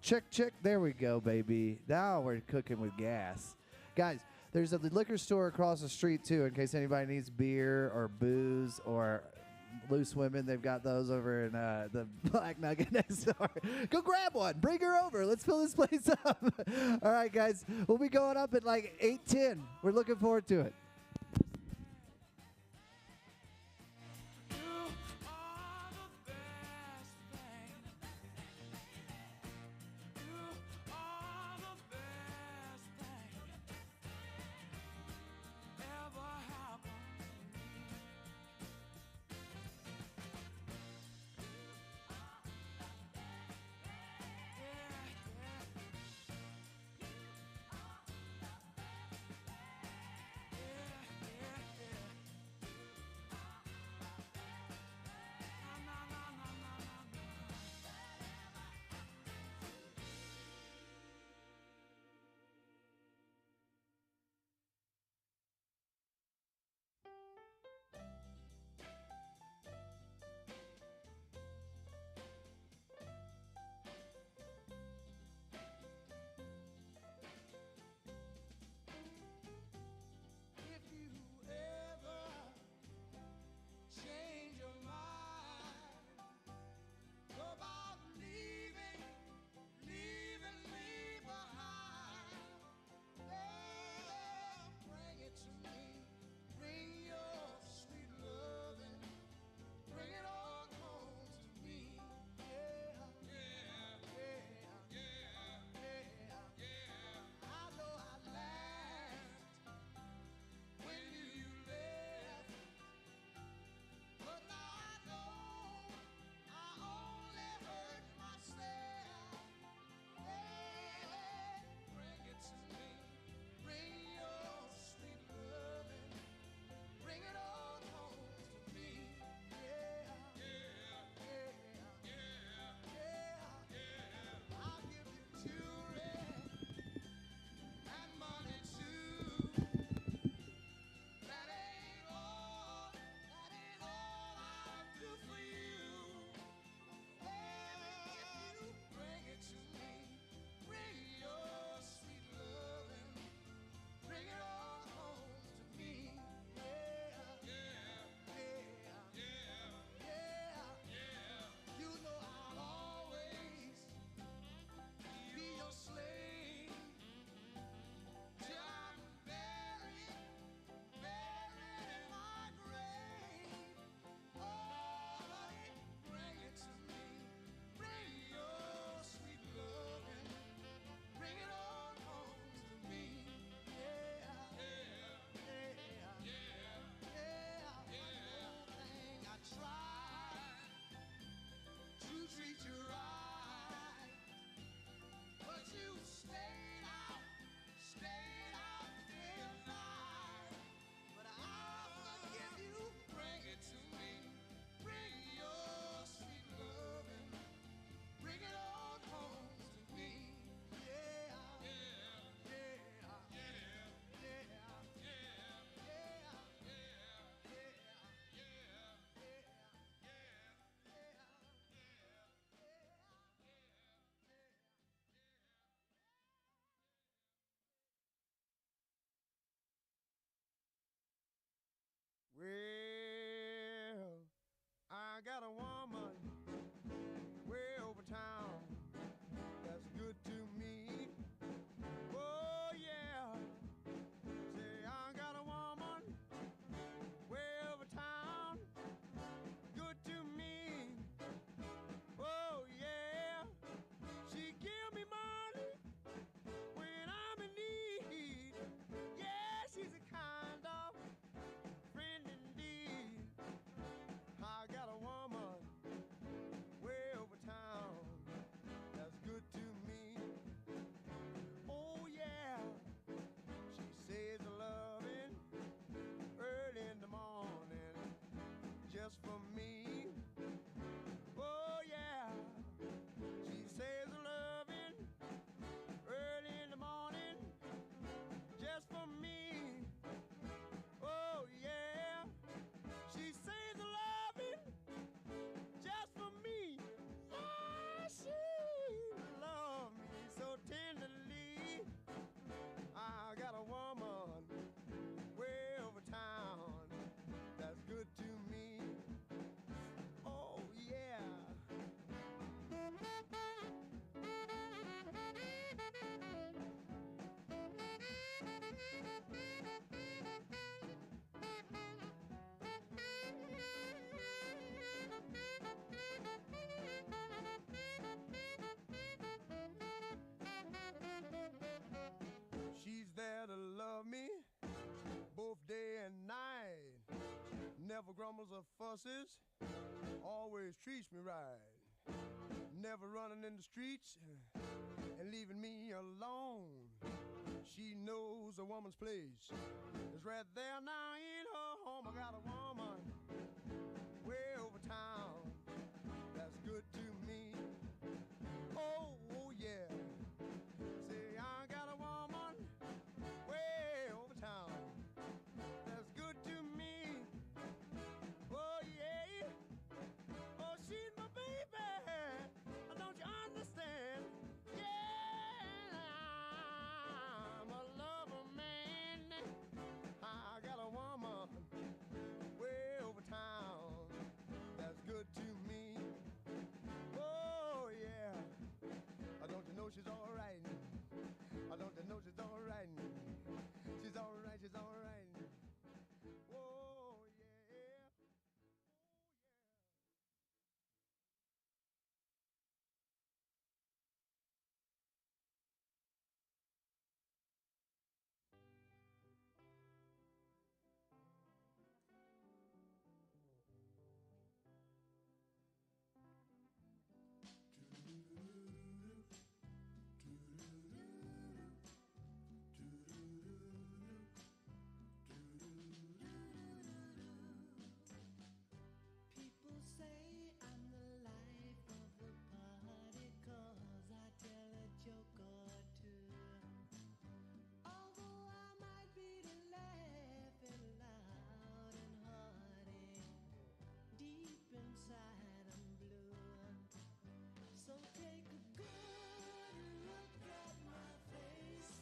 Check, check. There we go, baby. Now we're cooking with gas. Guys, there's a liquor store across the street, too, in case anybody needs beer or booze or loose women. They've got those over in the Black Nugget next door. Go grab one. Bring her over. Let's fill this place up. All right, guys. We'll be going up at like 8:10. We're looking forward to it. never grumbles or fusses, always treats me right. Never running in the streets and leaving me alone. She knows a woman's place is right there now in her home. I got a woman way over town that's good to me. Oh, oh yeah. Say I got a woman way over town that's good to me. Oh yeah. Oh, she's my baby. Don't you understand? Yeah, I'm a lover man. I got a woman way over town that's good to me. Oh yeah. Don't you know she's all right? Don't you know she's all right? She's all right, she's all right. Oh yeah. Oh yeah. People say I'm the life of the party 'cause I tell a joke or two. Although I might be laughing loud and hearty, deep inside I'm blue. So take a good look at my face.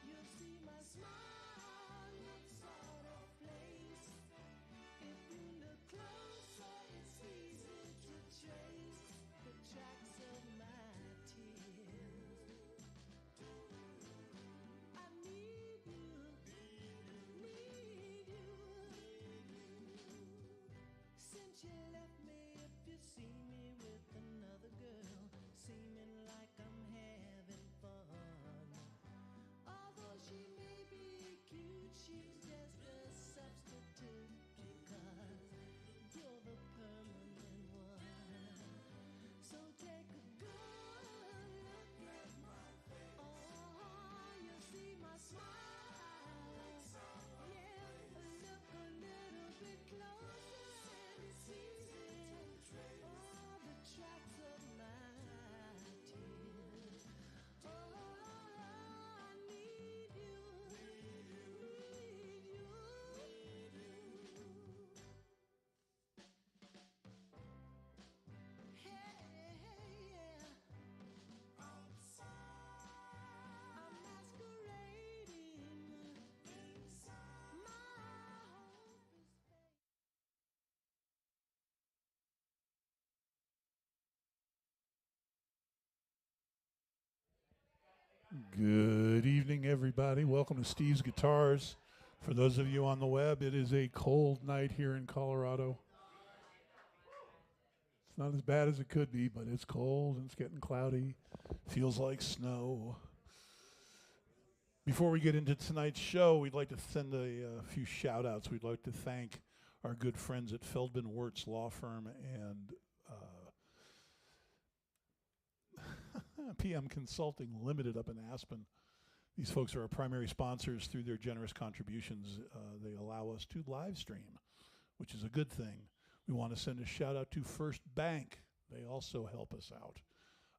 You'll see my smile looks out of place. If you look closer, it's easy to trace the tracks of my tears. I need you, need you. Since you left me, if you see me with another girl, seeming like I'm having fun. Although she may be cute, she's just a substitute because you're the permanent one. So take a good look at my face. Oh, you see my smile. Yeah, look a little bit closer and it's easy to trace all the tracks of my tears. Oh, I need you, need you. Hey, yeah. Outside, I'm masquerading inside. My hope is fake. Good evening, everybody. Welcome to Steve's Guitars. For those of you on the web, it is a cold night here in Colorado. It's not as bad as it could be, but it's cold and it's getting cloudy. Feels like snow. Before we get into tonight's show, we'd like to send a few shout-outs. We'd like to thank our good friends at Feldman Wirtz Law Firm and PM Consulting Limited up in Aspen. These folks are our primary sponsors. Through their generous contributions, they allow us to live stream, which is a good thing. We want to send a shout out to First Bank. They also help us out.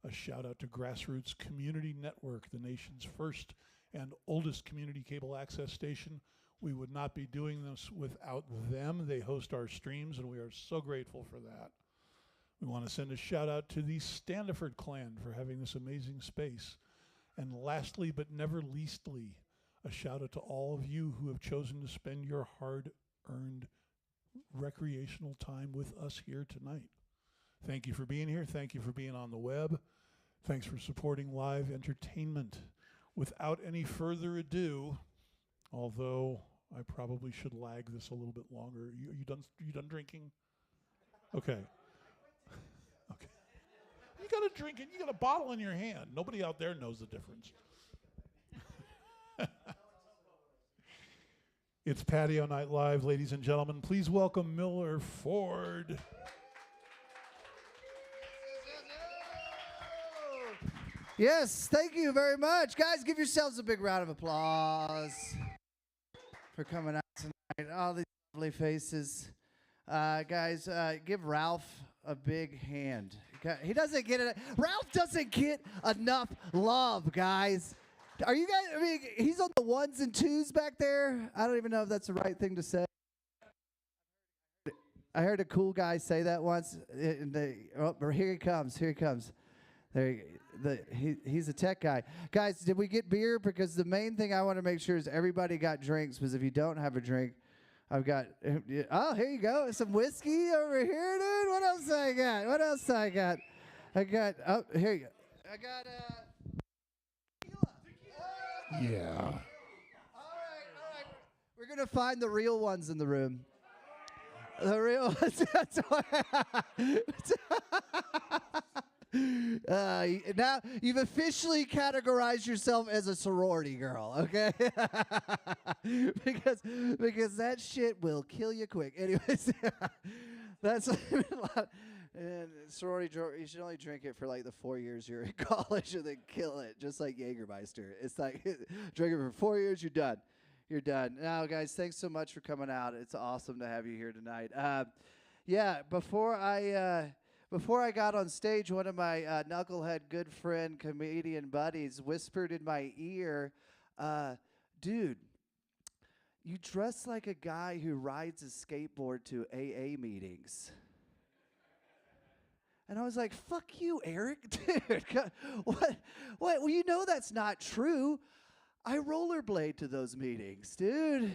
A shout out to GrassRoots Community Network, the nation's first and oldest community cable access station. We would not be doing this without them. They host our streams, and we are so grateful for that. We want to send a shout out to the Standiford clan for having this amazing space. And lastly, but never leastly, a shout out to all of you who have chosen to spend your hard-earned recreational time with us here tonight. Thank you for being here. Thank you for being on the web. Thanks for supporting live entertainment. Without any further ado, although I probably should lag this a little bit longer. You done drinking? Okay. Okay. You got a drink and you got a bottle in your hand. Nobody out there knows the difference. It's Patio Night Live, ladies and gentlemen. Please welcome Miller Ford. Yes, thank you very much. Guys, give yourselves a big round of applause for coming out tonight. All these lovely faces. Guys, give Ralph a big hand. He doesn't get it. Ralph doesn't get enough love, guys. Are you guys, I mean, he's on the ones and twos back there. I don't even know if that's the right thing to say. I heard a cool guy say that once. Here he comes. Here he comes. He's a tech guy. Guys, did we get beer? Because the main thing I want to make sure is everybody got drinks, because if you don't have a drink, I've got, oh, here you go. Some whiskey over here, dude. What else I got? Oh, here you go. I got, Yeah. all right. We're going to find the real ones in the room. The real ones. Now you've officially categorized yourself as a sorority girl, okay? because that shit will kill you quick. Anyways, that's a lot. And sorority, you should only drink it for like the 4 years you're in college and then kill it, just like Jägermeister. It's like drink it for 4 years, you're done. You're done. Now, guys, thanks so much for coming out. It's awesome to have you here tonight. Yeah, before I got on stage, one of my knucklehead good friend, comedian buddies whispered in my ear, dude, you dress like a guy who rides a skateboard to AA meetings. And I was like, fuck you, Eric. Dude, what? Well, you know that's not true. I rollerblade to those meetings, dude.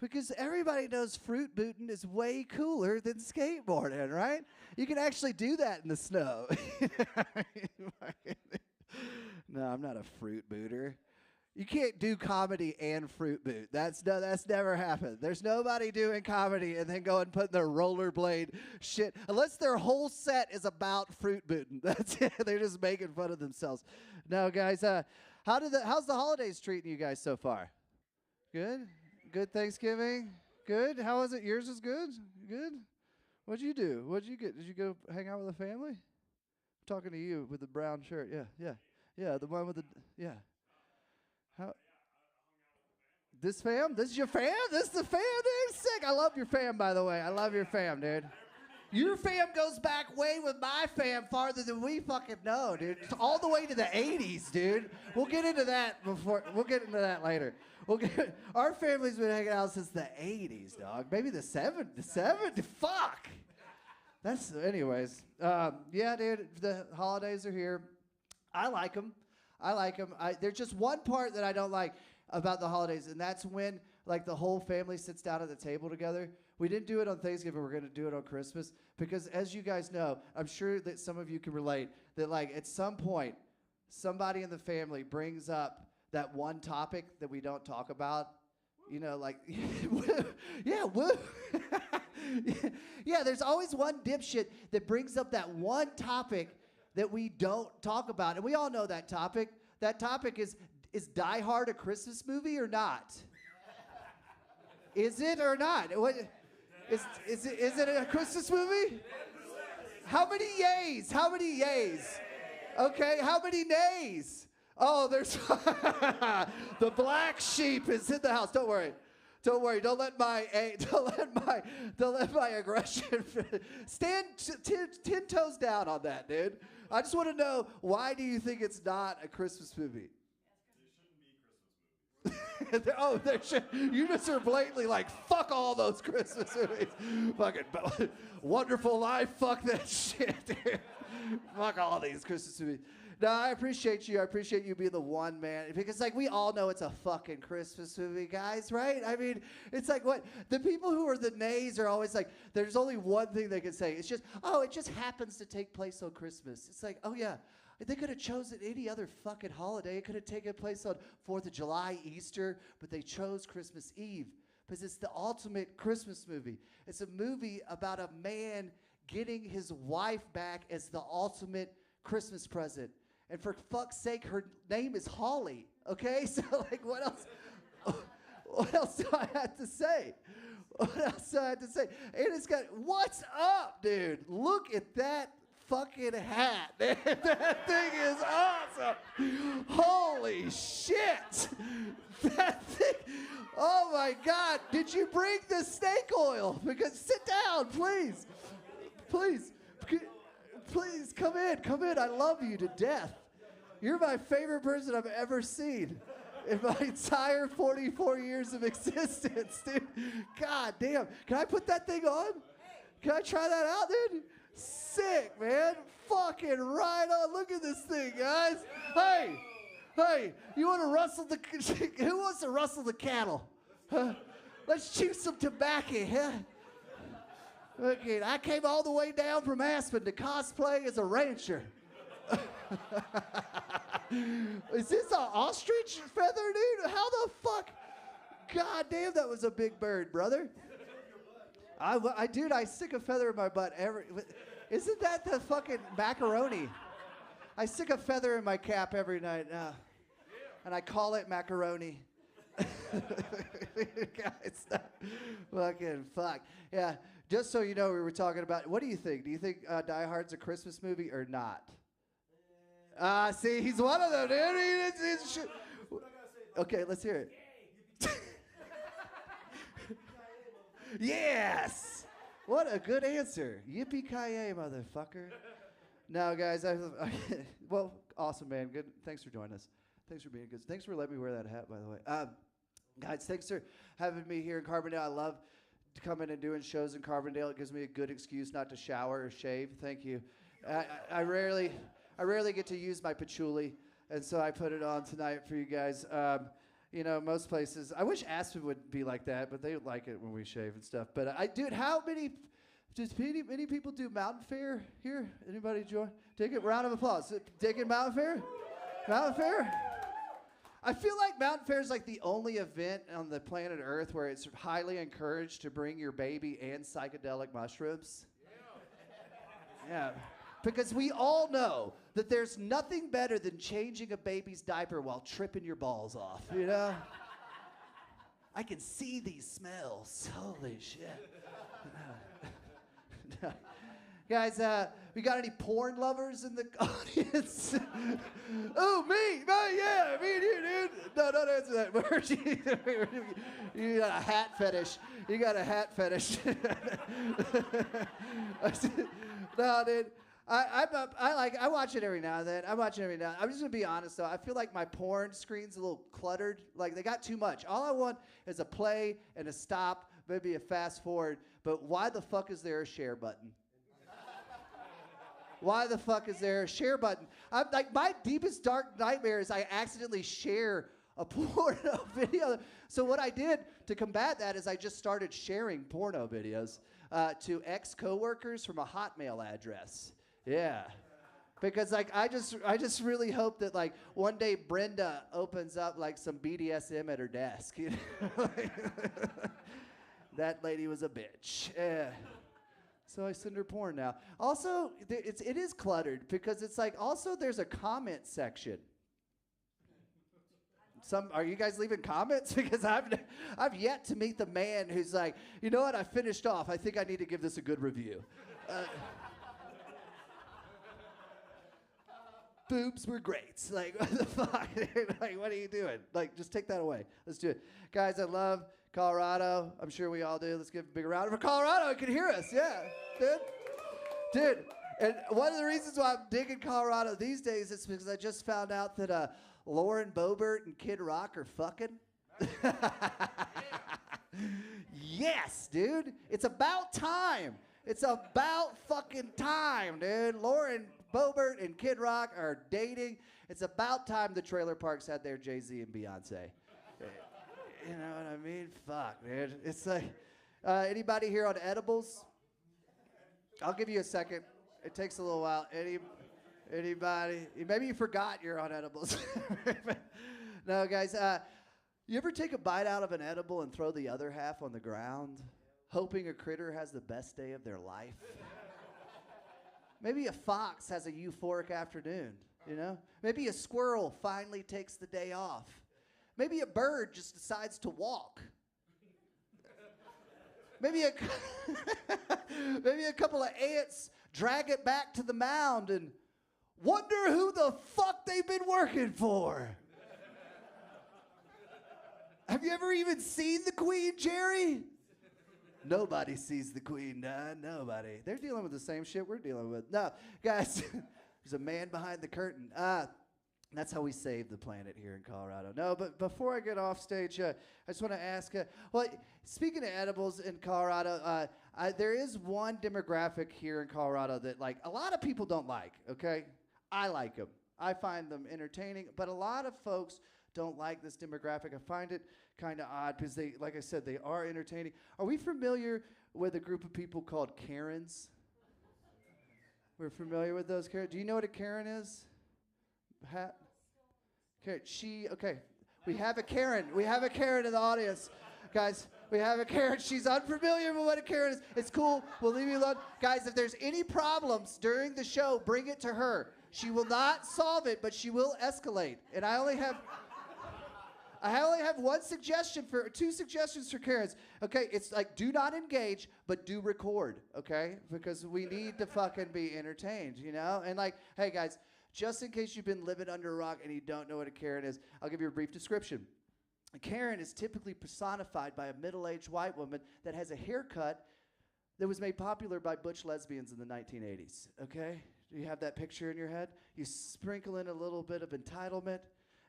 Because everybody knows fruit booting is way cooler than skateboarding, right? You can actually do that in the snow. No, I'm not a fruit booter. You can't do comedy and fruit boot. That's never happened. There's nobody doing comedy and then go and put their rollerblade shit, unless their whole set is about fruit booting. That's it. They're just making fun of themselves. No, guys, how's the holidays treating you guys so far? Good? Good Thanksgiving? Good? How was it? Yours was good? Good? What'd you do? What'd you get? Did you go hang out with the family? I'm talking to you with the brown shirt. Yeah, the one with the, yeah. How? This fam? This is your fam? This is the fam, dude? Sick. I love your fam, by the way. I love your fam, dude. Your fam goes back way with my fam farther than we fucking know, dude. It's all the way to the 80s, dude. We'll get into that later. Our family's been hanging out since the 80s, dog. Maybe the 70s. Fuck. Anyways. Yeah, dude, the holidays are here. I like them. There's just one part that I don't like about the holidays, and that's when, like, the whole family sits down at the table together. We didn't do it on Thanksgiving. We're going to do it on Christmas because, as you guys know, I'm sure that some of you can relate that, like, at some point, somebody in the family brings up that one topic that we don't talk about. You know, like, yeah, woo. Yeah, there's always one dipshit that brings up that one topic that we don't talk about. And we all know that topic. That topic is Die Hard a Christmas movie or not? Is it or not? Is it a Christmas movie? How many yays? Okay, how many nays? Oh, there's the black sheep is in the house. Don't worry. Don't let my aggression stand 10 toes down on that, dude. I just want to know, why do you think it's not a Christmas movie? Oh, you just are blatantly like, fuck all those Christmas movies. Fucking Wonderful Life, fuck that shit, dude. Fuck all these Christmas movies. No, I appreciate you. I appreciate you being the one man. Because, like, we all know it's a fucking Christmas movie, guys, right? I mean, it's like what? The people who are the nays are always like, there's only one thing they can say. It's just, oh, it just happens to take place on Christmas. It's like, oh, yeah. They could have chosen any other fucking holiday. It could have taken place on 4th of July, Easter, but they chose Christmas Eve because it's the ultimate Christmas movie. It's a movie about a man getting his wife back as the ultimate Christmas present. And for fuck's sake, her name is Holly, okay? So, like, what else? What else do I have to say? What else do I have to say? And it's got, what's up, dude? Look at that fucking hat. That thing is awesome. Holy shit. That thing. Oh my God. Did you bring the snake oil? Because sit down, please. Please. Please come in. Come in. I love you to death. You're my favorite person I've ever seen in my entire 44 years of existence, dude. God damn. Can I put that thing on? Can I try that out, dude? Sick, man. Fucking right on. Look at this thing, guys. Hey, you want to rustle the... Who wants to rustle the cattle? Huh? Let's chew some tobacco, huh? Okay, I came all the way down from Aspen to cosplay as a rancher. Is this an ostrich feather, dude? How the fuck? God damn, that was a big bird, brother. Dude, I stick a feather in my butt Isn't that the fucking macaroni? I stick a feather in my cap every night, and I call it macaroni. Guys, fucking fuck. Yeah, just so you know, we were talking about, what do you think? Do you think Die Hard's a Christmas movie or not? See, he's one of them, dude. Okay, let's hear it. Yes! What a good answer. Yippee-ki-yay, motherfucker. Now, guys, well, awesome, man. Good. Thanks for joining us. Thanks for being good. Thanks for letting me wear that hat, by the way. Guys, thanks for having me here in Carbondale. I love coming and doing shows in Carbondale. It gives me a good excuse not to shower or shave. Thank you. I rarely get to use my patchouli, and so I put it on tonight for you guys. You know, most places, I wish Aspen would be like that, but they like it when we shave and stuff. But dude, how many people do Mountain Fair here? Anybody join? Take a round of applause. Taking Mountain Fair? Mountain Fair? I feel like Mountain Fair is like the only event on the planet Earth where it's highly encouraged to bring your baby and psychedelic mushrooms. Yeah. Because we all know that there's nothing better than changing a baby's diaper while tripping your balls off, you know? I can see these smells. Holy shit. Guys, we got any porn lovers in the audience? Oh, me? Yeah, me and you, dude. No, don't answer that. You got a hat fetish. You got a hat fetish. No, dude. I watch it every now and then. I watch it every now and then. I'm just going to be honest, though. I feel like my porn screen's a little cluttered. Like, they got too much. All I want is a play and a stop, maybe a fast forward. But why the fuck is there a share button? Why the fuck is there a share button? I'm like, my deepest dark nightmare is I accidentally share a porno video. So what I did to combat that is I just started sharing porno videos to ex-coworkers from a Hotmail address. Yeah. Because like I just really hope that like one day Brenda opens up like some BDSM at her desk. You know? That lady was a bitch. Yeah. So I send her porn now. Also, it is cluttered because it's like also there's a comment section. Are you guys leaving comments? Because I've yet to meet the man who's like, you know what? I finished off. I think I need to give this a good review. Boobs were great. Like, what the fuck? Like, what are you doing? Like, just take that away. Let's do it. Guys, I love Colorado. I'm sure we all do. Let's give a big round for Colorado. You can hear us. Yeah. Dude. And one of the reasons why I'm digging Colorado these days is because I just found out that Lauren Boebert and Kid Rock are fucking. Yes, dude. It's about time. It's about fucking time, dude. Lauren Boebert and Kid Rock are dating. It's about time the trailer parks had their Jay-Z and Beyonce. You know what I mean? Fuck, man. It's like, anybody here on edibles? I'll give you a second. It takes a little while. Anybody? Maybe you forgot you're on edibles. No, guys. You ever take a bite out of an edible and throw the other half on the ground, hoping a critter has the best day of their life? Maybe a fox has a euphoric afternoon, you know? Maybe a squirrel finally takes the day off. Maybe a bird just decides to walk. Maybe a couple of ants drag it back to the mound and wonder who the fuck they've been working for. Have you ever even seen the Queen, Jerry? Nobody sees the Queen, nobody. They're dealing with the same shit we're dealing with. No, guys, there's a man behind the curtain. That's how we save the planet here in Colorado. No, but before I get off stage, I just want to ask, well, speaking of edibles in Colorado, there is one demographic here in Colorado that, like, a lot of people don't like, okay? I like them. I find them entertaining, but a lot of folks don't like this demographic. I find it kind of odd because they, like I said, they are entertaining. Are we familiar with a group of people called Karens? We're familiar with those Karens. Do you know what a Karen is? Karen, okay. We have a Karen. We have a Karen in the audience. Guys, we have a Karen. She's unfamiliar with what a Karen is. It's cool. We'll leave you alone. Guys, if there's any problems during the show, bring it to her. She will not solve it, but she will escalate. And I only have two suggestions for Karens. Okay, it's like, do not engage, but do record, okay? Because we need to fucking be entertained, you know? And like, hey guys, just in case you've been living under a rock and you don't know what a Karen is, I'll give you a brief description. A Karen is typically personified by a middle-aged white woman that has a haircut that was made popular by butch lesbians in the 1980s, okay? Do you have that picture in your head? You sprinkle in a little bit of entitlement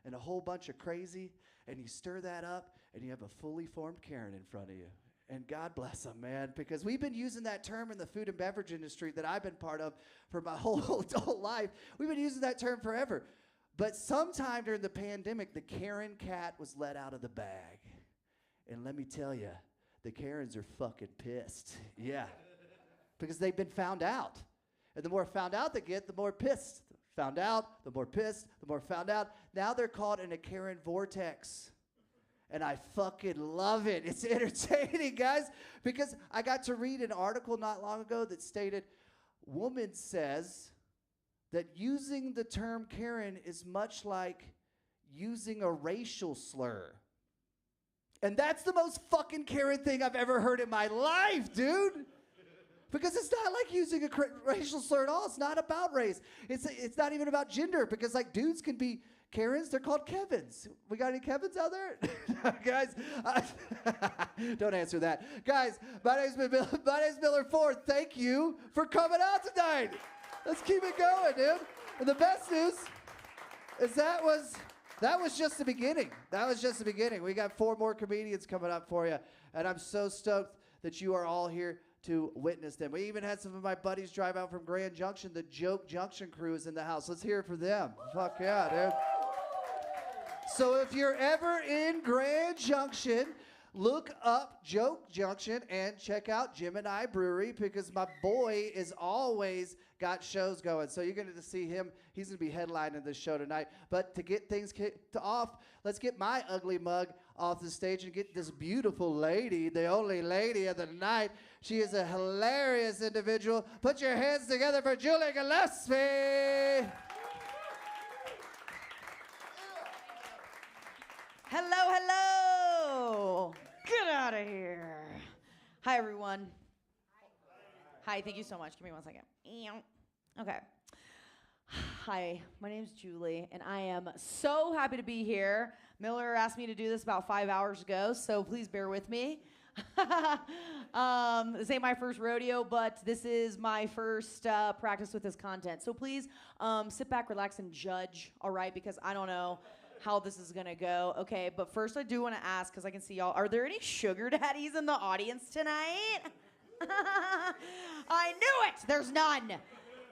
and a whole bunch of crazy, and you stir that up, and you have a fully formed Karen in front of you. And God bless them, man, because we've been using that term in the food and beverage industry that I've been part of for my whole adult life. We've been using that term forever. But sometime during the pandemic, the Karen cat was let out of the bag. And let me tell you, the Karens are fucking pissed. Yeah, because they've been found out. And the more found out they get, the more pissed. Found out, the more pissed, the more found out. Now they're caught in a Karen vortex. And I fucking love it. It's entertaining, guys, because I got to read an article not long ago that stated, woman says that using the term Karen is much like using a racial slur. And that's the most fucking Karen thing I've ever heard in my life, dude. Because it's not like using a racial slur at all. It's not about race. It's not even about gender, because like dudes can be Karens, they're called Kevins. We got any Kevins out there? Guys, don't answer that. Guys, my name's Miller Ford. Thank you for coming out tonight. Let's keep it going, dude. And the best news is that was just the beginning. That was just the beginning. We got 4 more comedians coming up for you, and I'm so stoked that you are all here to witness them. We even had some of my buddies drive out from Grand Junction. The Joke Junction crew is in the house. Let's hear it for them. Fuck yeah, dude. So if you're ever in Grand Junction, look up Joke Junction and check out Gemini Brewery, because my boy is always got shows going. So you're going to see him. He's going to be headlining this show tonight. But to get things kicked off, let's get my ugly mug off the stage and get this beautiful lady, the only lady of the night. She is a hilarious individual. Put your hands together for Julie Gillespie. Hello, hello. Get out of here. Hi, everyone. Hi, thank you so much. Give me 1 second. Okay. Hi, my name's Julie, and I am so happy to be here. Miller asked me to do this about 5 hours ago, so please bear with me. This ain't my first rodeo, but this is my first practice with this content. So please sit back, relax, and judge, all right? Because I don't know how this is gonna go. Okay, but first I do want to ask, because I can see y'all, are there any sugar daddies in the audience tonight? I knew it! There's none.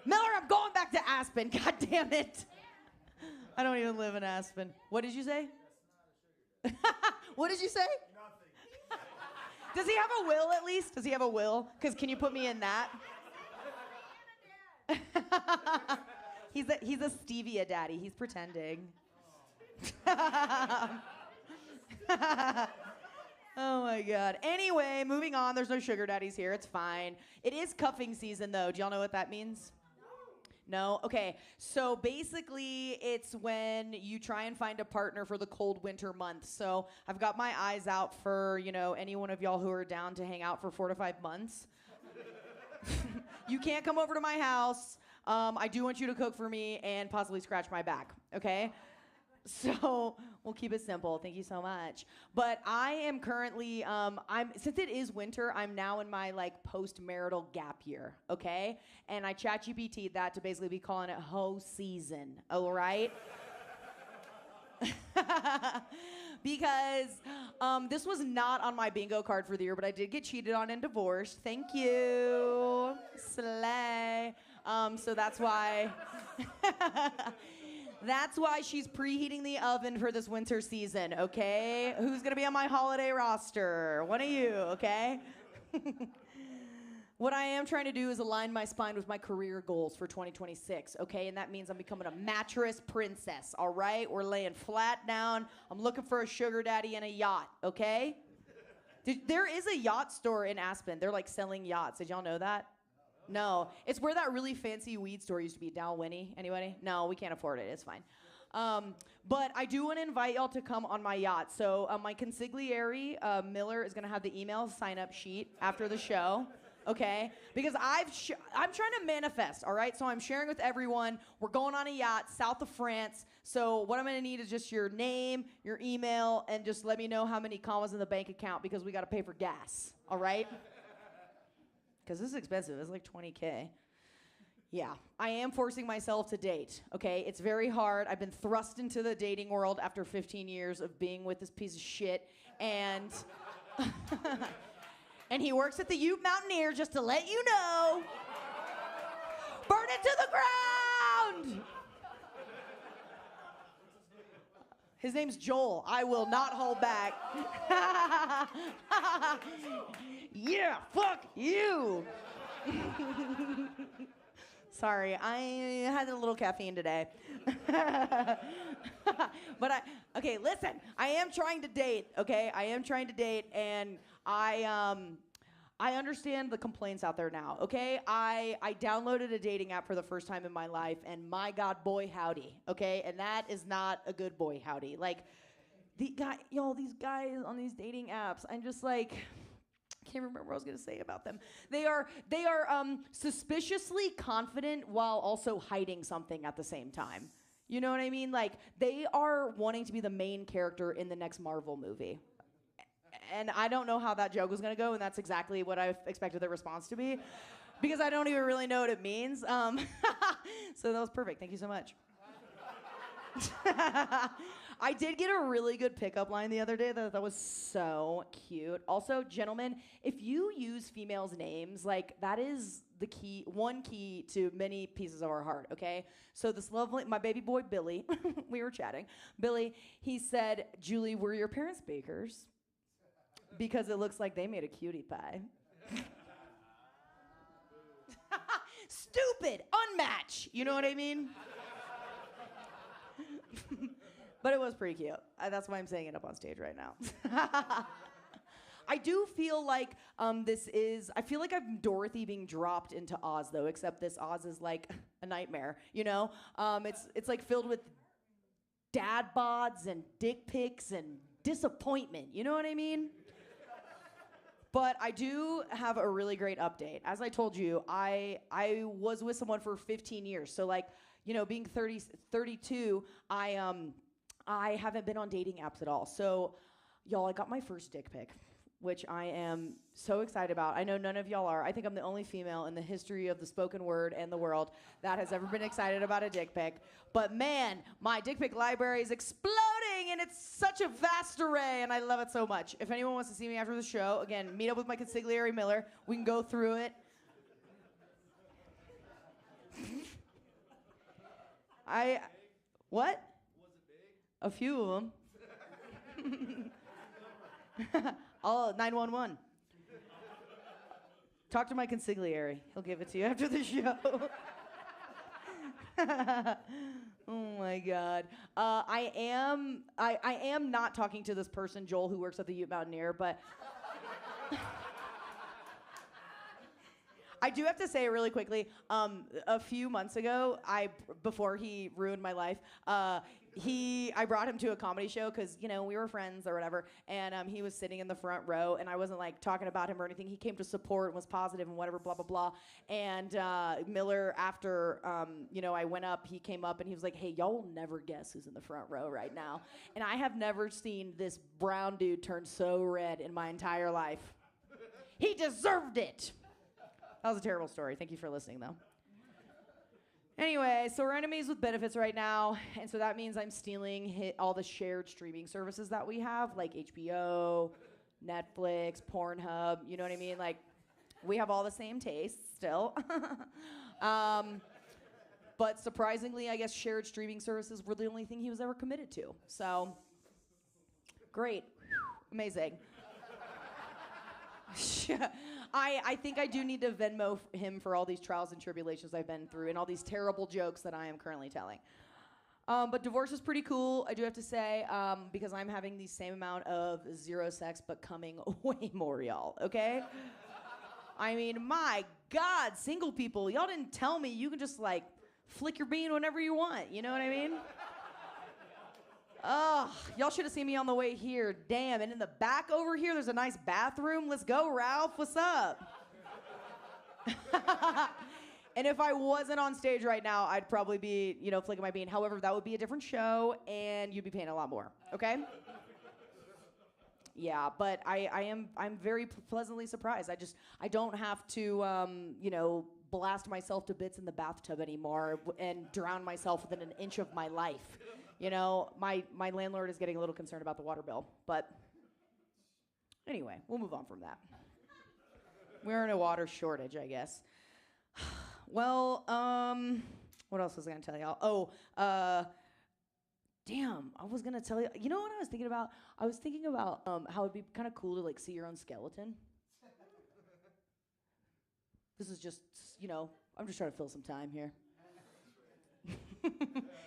Miller, I'm going back to Aspen. God damn it. I don't even live in Aspen. What did you say? What did you say? Nothing. Does he have a will at least? Does he have a will? Because can you put me in that? He's a stevia daddy. He's pretending. Oh my God. Anyway, moving on. There's no sugar daddies here. It's fine. It is cuffing season though. Do y'all know what that means? No? Okay. So basically, it's when you try and find a partner for the cold winter months. So I've got my eyes out for, any one of y'all who are down to hang out for 4 to 5 months. You can't come over to my house. I do want you to cook for me and possibly scratch my back, okay? So we'll keep it simple. Thank you so much. But I am currently, since it is winter, I'm now in my post-marital gap year, okay? And I ChatGPT'd that to basically be calling it hoe season, all right? Because this was not on my bingo card for the year, but I did get cheated on and divorced. Thank you. Slay. So that's why. That's why she's preheating the oven for this winter season, okay? Who's gonna be on my holiday roster? One of you, okay? What I am trying to do is align my spine with my career goals for 2026, okay? And that means I'm becoming a mattress princess, all right? We're laying flat down. I'm looking for a sugar daddy and a yacht, okay? There is a yacht store in Aspen. They're selling yachts. Did y'all know that? No. It's where that really fancy weed store used to be. Dalwhinnie. Anybody? No, we can't afford it. It's fine. But I do want to invite y'all to come on my yacht. So my consigliere, Miller, is going to have the email sign-up sheet after the show. Okay? Because I'm trying to manifest, all right? So I'm sharing with everyone. We're going on a yacht south of France. So what I'm going to need is just your name, your email, and just let me know how many commas in the bank account because we got to pay for gas, all right? Because this is expensive. It's like $20K. Yeah, I am forcing myself to date, okay? It's very hard. I've been thrust into the dating world after 15 years of being with this piece of shit, and and he works at the Ute Mountaineer, just to let you know. Burn it to the ground! His name's Joel. I will not hold back. Yeah, fuck you. Sorry, I had a little caffeine today. But okay, listen, I am trying to date, okay? I am trying to date, and I understand the complaints out there now, okay? I downloaded a dating app for the first time in my life, and my God, boy howdy, okay? And that is not a good boy howdy. These guys on these dating apps, I'm just can't remember what I was gonna say about them. They are suspiciously confident while also hiding something at the same time. You know what I mean? They are wanting to be the main character in the next Marvel movie. And I don't know how that joke was gonna go, and that's exactly what I expected the response to be, because I don't even really know what it means. So that was perfect. Thank you so much. I did get a really good pickup line the other day that was so cute. Also, gentlemen, if you use females' names, that is the one key to many pieces of our heart, okay? So this lovely, my baby boy, Billy, we were chatting. Billy, he said, Julie, were your parents bakers? Because it looks like they made a cutie pie. Stupid, unmatched, you know what I mean? But it was pretty cute. That's why I'm saying it up on stage right now. I do feel like I feel like I'm Dorothy being dropped into Oz, though, except this Oz is like a nightmare, you know? It's filled with dad bods and dick pics and disappointment, you know what I mean? But I do have a really great update. As I told you, I was with someone for 15 years. So being 32, I haven't been on dating apps at all. So, y'all, I got my first dick pic, which I am so excited about. I know none of y'all are. I think I'm the only female in the history of the spoken word and the world that has ever been excited about a dick pic. But man, my dick pic library is exploding, and it's such a vast array, and I love it so much. If anyone wants to see me after the show, again, meet up with my consigliere Miller. We can go through it. What? A few of them. 911. Talk to my consigliere. He'll give it to you after the show. Oh my God. I am not talking to this person, Joel, who works at the Ute Mountaineer, but I do have to say really quickly, a few months ago, before he ruined my life, I brought him to a comedy show because, you know, we were friends or whatever, and he was sitting in the front row, and I wasn't, like, talking about him or anything. He came to support and was positive and whatever, blah, blah, blah. And Miller, after, you know, I went up, he came up, and he was like, hey, y'all will never guess who's in the front row right now. And I have never seen this brown dude turn so red in my entire life. He deserved it. That was a terrible story. Thank you for listening, though. Anyway, so we're enemies with benefits right now, and so that means I'm stealing all the shared streaming services that we have, like HBO, Netflix, Pornhub, you know what I mean? Like, we have all the same tastes still. But surprisingly, I guess shared streaming services were the only thing he was ever committed to. So, great. Amazing. I think I do need to Venmo him for all these trials and tribulations I've been through and all these terrible jokes that I am currently telling. But divorce is pretty cool, I do have to say, because I'm having the same amount of zero sex but coming way more, y'all, okay? I mean, my God, single people, y'all didn't tell me you can just, like, flick your bean whenever you want, you know what I mean? Ugh, y'all should have seen me on the way here. Damn, and in the back over here, there's a nice bathroom. Let's go, Ralph. What's up? And if I wasn't on stage right now, I'd probably be, you know, flicking my bean. However, that would be a different show, and you'd be paying a lot more, okay? Yeah, but I'm very pleasantly surprised. I don't have to, you know, blast myself to bits in the bathtub anymore and drown myself within an inch of my life. You know, my landlord is getting a little concerned about the water bill, but anyway, we'll move on from that. We're in a water shortage, I guess. Well, what else was I gonna tell y'all? Oh, damn, I was gonna tell you. You know what I was thinking about? I was thinking about how it'd be kind of cool to like see your own skeleton. This is just, you know, I'm just trying to fill some time here.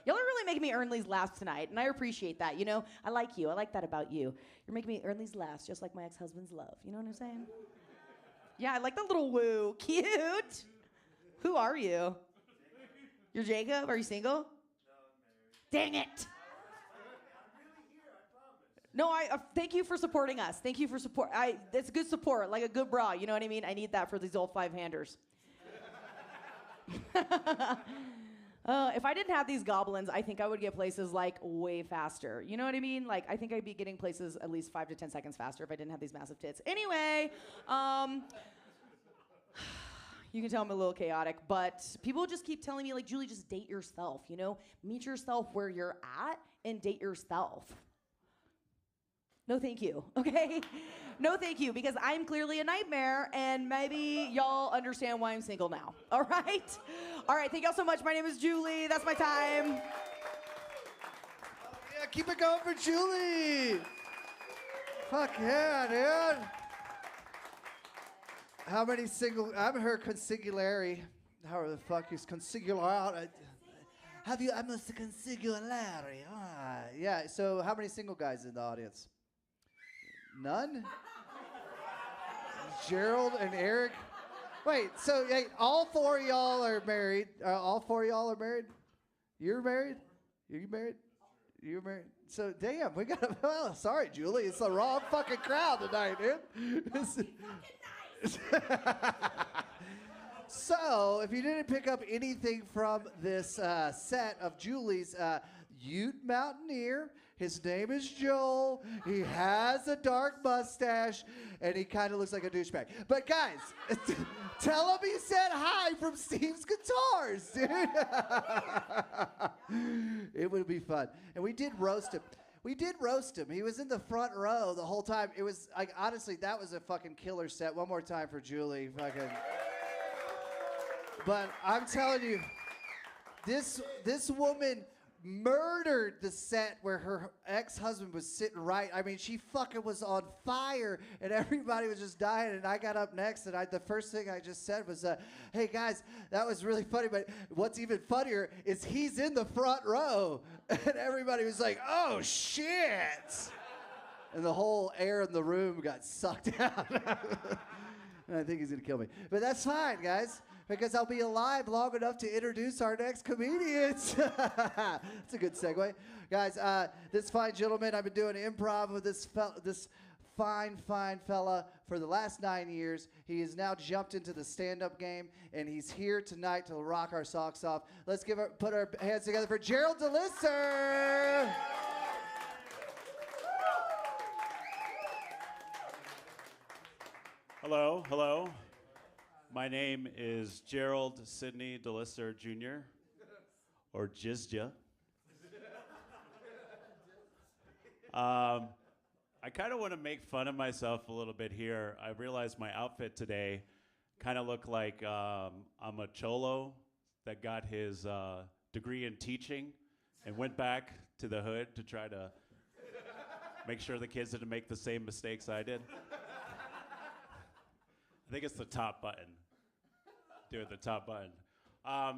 Y'all are really making me earn these laughs tonight, and I appreciate that. You know, I like you. I like that about you. You're making me earn these laughs just like my ex-husband's love. You know what I'm saying? Yeah, I like that little woo. Cute. Who are you? You're Jacob? Are you single? No, I'm married. Dang it. No, thank you for supporting us. Thank you for support. It's good support, like a good bra. You know what I mean? I need that for these old five-handers. If I didn't have these goblins, I think I would get places like way faster. You know what I mean? Like, I think I'd be getting places at least 5 to 10 seconds faster if I didn't have these massive tits. Anyway, you can tell I'm a little chaotic, but people just keep telling me, like, Julie, just date yourself, you know? Meet yourself where you're at and date yourself. No, thank you, okay? No, thank you, because I'm clearly a nightmare, and maybe y'all understand why I'm single now, all right? All right, thank y'all so much. My name is Julie. That's my time. Yeah, keep it going for Julie. Fuck yeah, dude. How many single, I'm her consigliere. How the fuck is consigliere? I'm a consigliere. Yeah, so how many single guys in the audience? None? Gerald and Eric? Wait, so hey, all four of y'all are married. All four of y'all are married? You're married? Are you married? You're married? So, damn, we got well, sorry, Julie. It's the wrong fucking crowd tonight, dude. So, if you didn't pick up anything from this set of Julie's, Ute Mountaineer, his name is Joel, he has a dark mustache, and he kind of looks like a douchebag. But guys, tell him he said hi from Steve's Guitars, dude. It would be fun. And we did roast him. He was in the front row the whole time. It was, like, honestly, that was a fucking killer set. One more time for Julie. Fucking. But I'm telling you, this woman murdered the set where her ex-husband was sitting right. I mean, she fucking was on fire, and everybody was just dying, and I got up next, and the first thing I just said was, hey, guys, that was really funny, but what's even funnier is he's in the front row, and everybody was like, oh, shit, and the whole air in the room got sucked out. I think he's going to kill me. But that's fine, guys, because I'll be alive long enough to introduce our next comedians. That's a good segue. Guys, this fine gentleman, I've been doing improv with this fine fella for the last 9 years. He has now jumped into the stand-up game, and he's here tonight to rock our socks off. Let's put our hands together for Gerald DeLisser. Hello, hello. My name is Gerald Sidney DeLisser Jr., or Jizja. I kind of want to make fun of myself a little bit here. I realized my outfit today kind of looked like I'm a cholo that got his degree in teaching and went back to the hood to try to make sure the kids didn't make the same mistakes I did. I think it's the top button. Do it, the top button.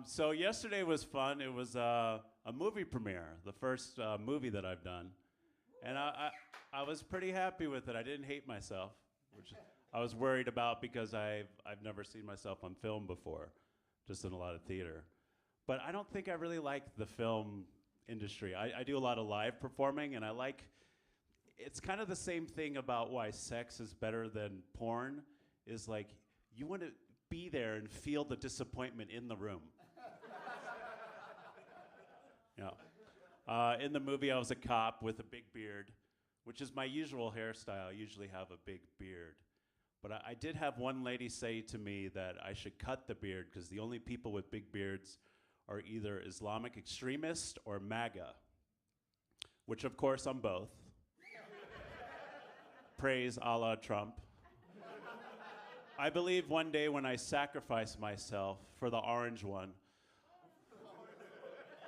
So yesterday was fun. It was a movie premiere, the first movie that I've done. And I was pretty happy with it. I didn't hate myself, which I was worried about because I've never seen myself on film before, just in a lot of theater. But I don't think I really like the film industry. I do a lot of live performing, and it's kind of the same thing about why sex is better than porn, is like, you want to be there and feel the disappointment in the room. Yeah. In the movie, I was a cop with a big beard, which is my usual hairstyle. I usually have a big beard. But I did have one lady say to me that I should cut the beard because the only people with big beards are either Islamic extremists or MAGA, which of course I'm both. Praise Allah Trump. I believe one day when I sacrifice myself for the orange one,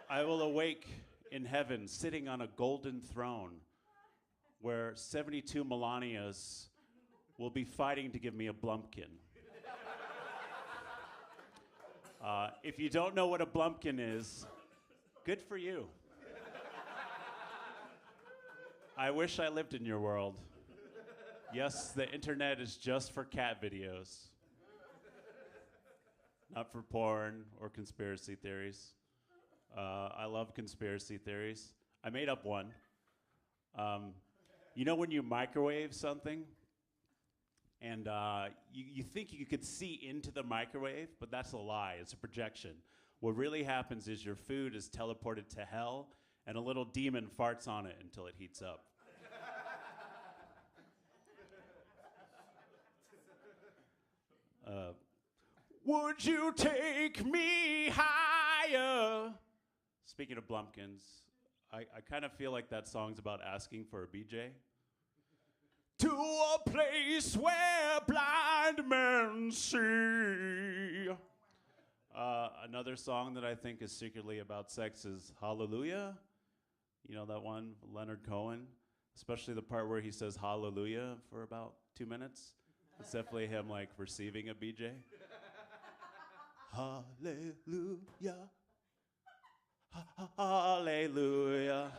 I will awake in heaven sitting on a golden throne where 72 Melanias will be fighting to give me a blumpkin. If you don't know what a blumpkin is, good for you. I wish I lived in your world. Yes, the internet is just for cat videos, not for porn or conspiracy theories. I love conspiracy theories. I made up one. You know when you microwave something and you think you could see into the microwave, but that's a lie. It's a projection. What really happens is your food is teleported to hell and a little demon farts on it until it heats up. Would you take me higher? Speaking of Blumpkins, I kind of feel like that song's about asking for a BJ. To a place where blind men see. Another song that I think is secretly about sex is Hallelujah. You know that one, Leonard Cohen? Especially the part where he says Hallelujah for about 2 minutes. It's definitely him like receiving a BJ. Hallelujah. Hallelujah.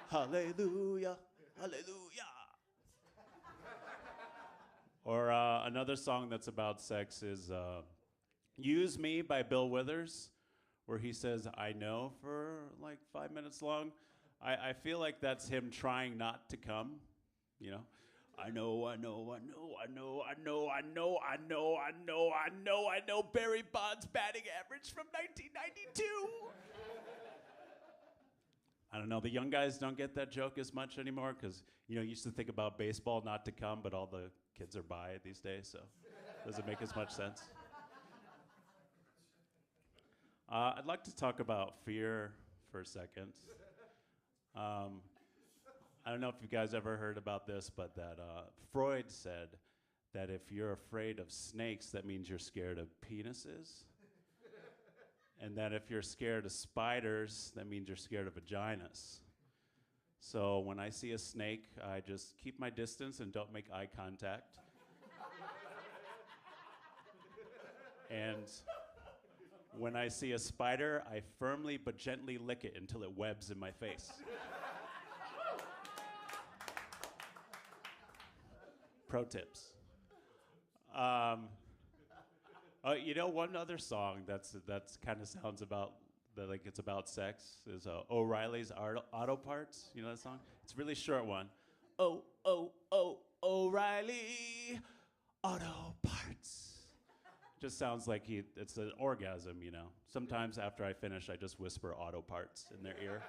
Hallelujah. Hallelujah. Or another song that's about sex is Use Me by Bill Withers, where he says, I know, for like 5 minutes long. I feel like that's him trying not to come, you know? I know Barry Bonds' batting average from 1992. I don't know, the young guys don't get that joke as much anymore because, you know, you used to think about baseball not to come, but all the kids are bi these days, so it doesn't make as much sense. I'd like to talk about fear for a second. I don't know if you guys ever heard about this, but that Freud said that if you're afraid of snakes, that means you're scared of penises. And that if you're scared of spiders, that means you're scared of vaginas. So when I see a snake, I just keep my distance and don't make eye contact. And when I see a spider, I firmly but gently lick it until it webs in my face. Pro tips. You know, one other song that's kind of sounds about that, like it's about sex is O'Reilly's Auto Parts. You know that song? It's a really short one. Oh, oh, oh, O'Reilly Auto Parts. Just sounds like it's an orgasm, you know. Sometimes after I finish, I just whisper auto parts in their ear.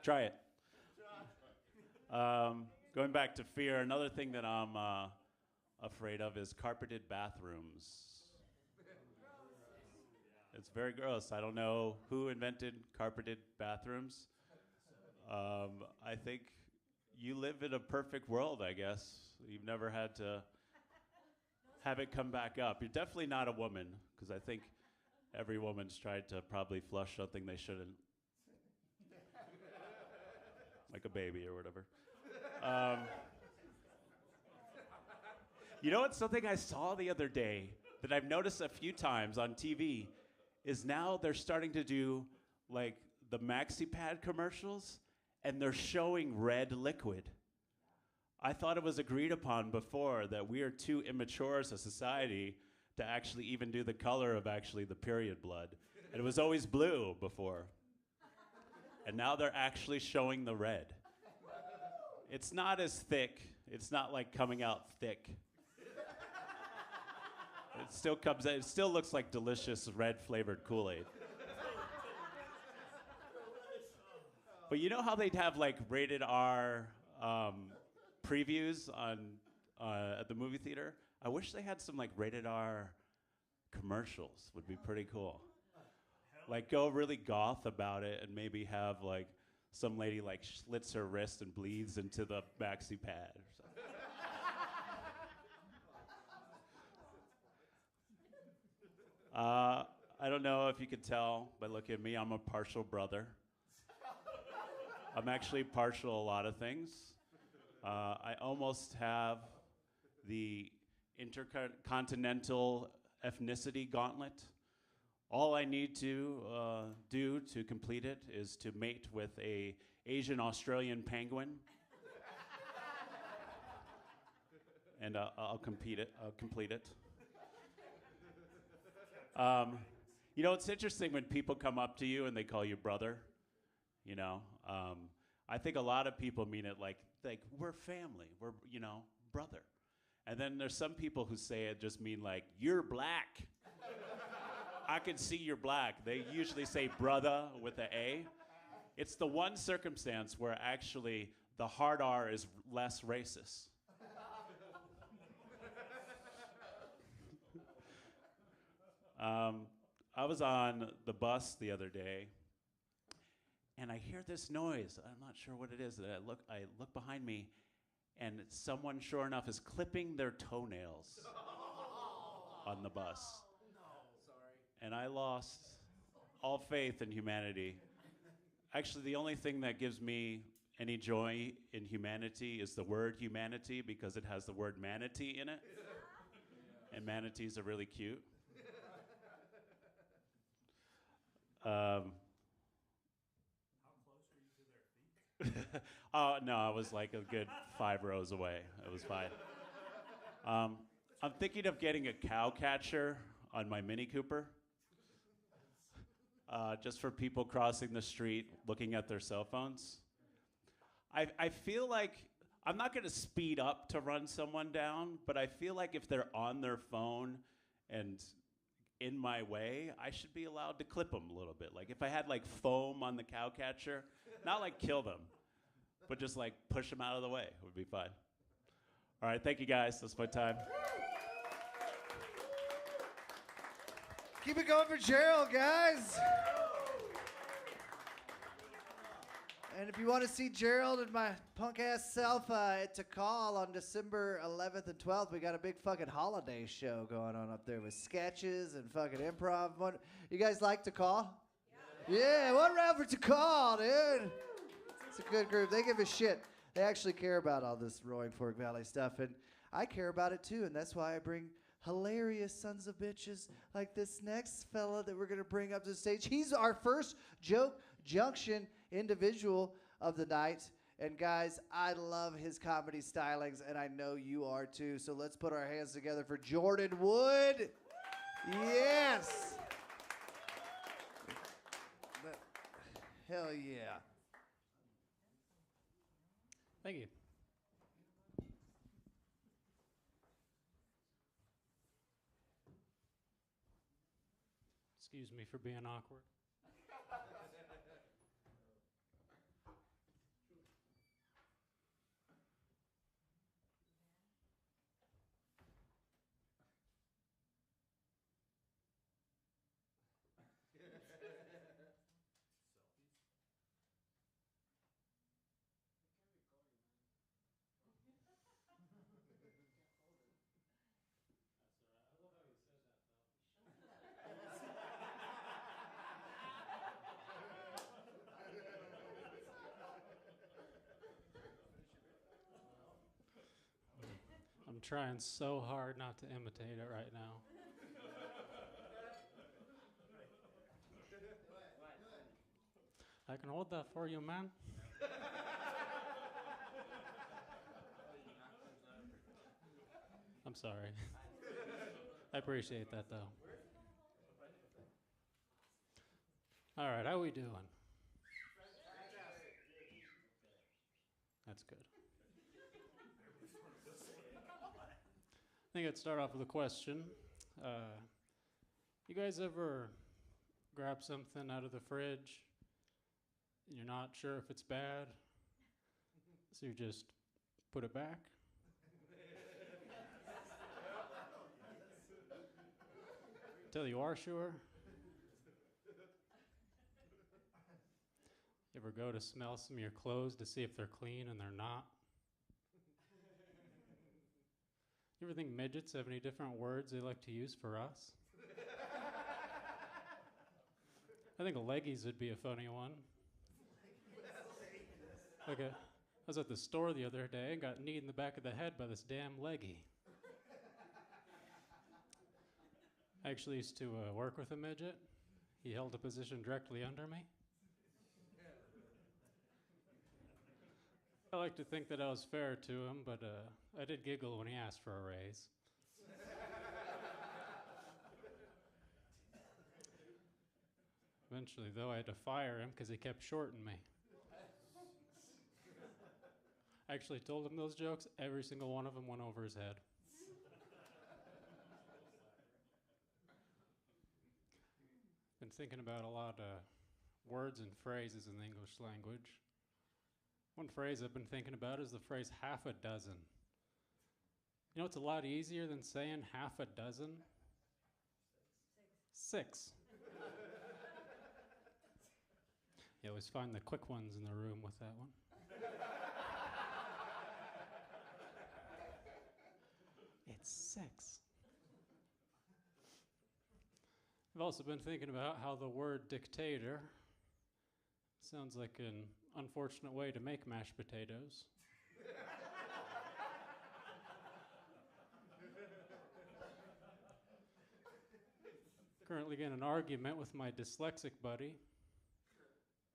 Try it. Going back to fear, another thing that I'm afraid of is carpeted bathrooms. It's very gross. I don't know who invented carpeted bathrooms. I think you live in a perfect world, I guess. You've never had to have it come back up. You're definitely not a woman, because I think every woman's tried to probably flush something they shouldn't. Like a baby or whatever. You know what's something I saw the other day that I've noticed a few times on TV is now they're starting to do like the MaxiPad commercials and they're showing red liquid. I thought it was agreed upon before that we are too immature as a society to actually even do the color of actually the period blood. And it was always blue before. And now they're actually showing the red. It's not as thick. It's not like coming out thick. It still comes out, it still looks like delicious red flavored Kool-Aid. But you know how they'd have like rated R previews on at the movie theater? I wish they had some like rated R commercials. Would be pretty cool. Like go really goth about it and maybe have like some lady like slits her wrist and bleeds into the maxi pad or something. I don't know if you could tell, but look at me, I'm a partial brother. I'm actually partial a lot of things. I almost have the intercontinental ethnicity gauntlet. All I need to do to complete it is to mate with a Asian Australian penguin. And I'll complete it. You know, it's interesting when people come up to you and they call you brother. You know, I think a lot of people mean it like we're family, we're, you know, brother. And then there's some people who say it just mean like, you're black. I can see you're black. They usually say brother with an A. It's the one circumstance where actually the hard R is less racist. I was on the bus the other day, and I hear this noise. I'm not sure what it is. I look behind me, and someone, sure enough, is clipping their toenails on the bus. And I lost all faith in humanity. Actually, the only thing that gives me any joy in humanity is the word humanity, because it has the word manatee in it. And manatees are really cute. How close were you to their feet? Oh, no, I was like a good 5 rows away. It was fine. I'm thinking of getting a cow catcher on my Mini Cooper. Just for people crossing the street looking at their cell phones. I feel like, I'm not going to speed up to run someone down, but I feel like if they're on their phone and in my way, I should be allowed to clip them a little bit. Like if I had like foam on the cow catcher, not like kill them, but just like push them out of the way would be fine. All right, thank you guys. That's my time. Keep it going for Gerald, guys. And if you want to see Gerald and my punk-ass self at Takal on December 11th and 12th, we got a big fucking holiday show going on up there with sketches and fucking improv. You guys like Takal? Yeah, one round for Takal, dude. It's a good group. They give a shit. They actually care about all this Roaring Fork Valley stuff, and I care about it too, and that's why I bring hilarious sons of bitches like this next fella that we're going to bring up to the stage. He's our first Joke Junction individual of the night, And guys, I love his comedy stylings, and I know you are too. So let's put our hands together for Jordan Wood. Yes. Hell yeah. Thank you. Excuse me for being awkward. I'm trying so hard not to imitate it right now. I can hold that for you, man. I'm sorry. I appreciate that, though. All right, how we doing? That's good. I think I'd start off with a question. You guys ever grab something out of the fridge and you're not sure if it's bad, so you just put it back? Till you are sure? You ever go to smell some of your clothes to see if they're clean and they're not? You ever think midgets have any different words they like to use for us? I think leggies would be a funny one. Okay, I was at the store the other day and got kneed in the back of the head by this damn leggy. I actually used to work with a midget. He held a position directly under me. I like to think that I was fair to him, but I did giggle when he asked for a raise. Eventually, though, I had to fire him because he kept shorting me. I actually told him those jokes. Every single one of them went over his head. Been thinking about a lot of words and phrases in the English language. One phrase I've been thinking about is the phrase half a dozen. You know it's a lot easier than saying half a dozen? Six. You always find the quick ones in the room with that one. It's six. I've also been thinking about how the word dictator sounds like an unfortunate way to make mashed potatoes. Currently getting an argument with my dyslexic buddy.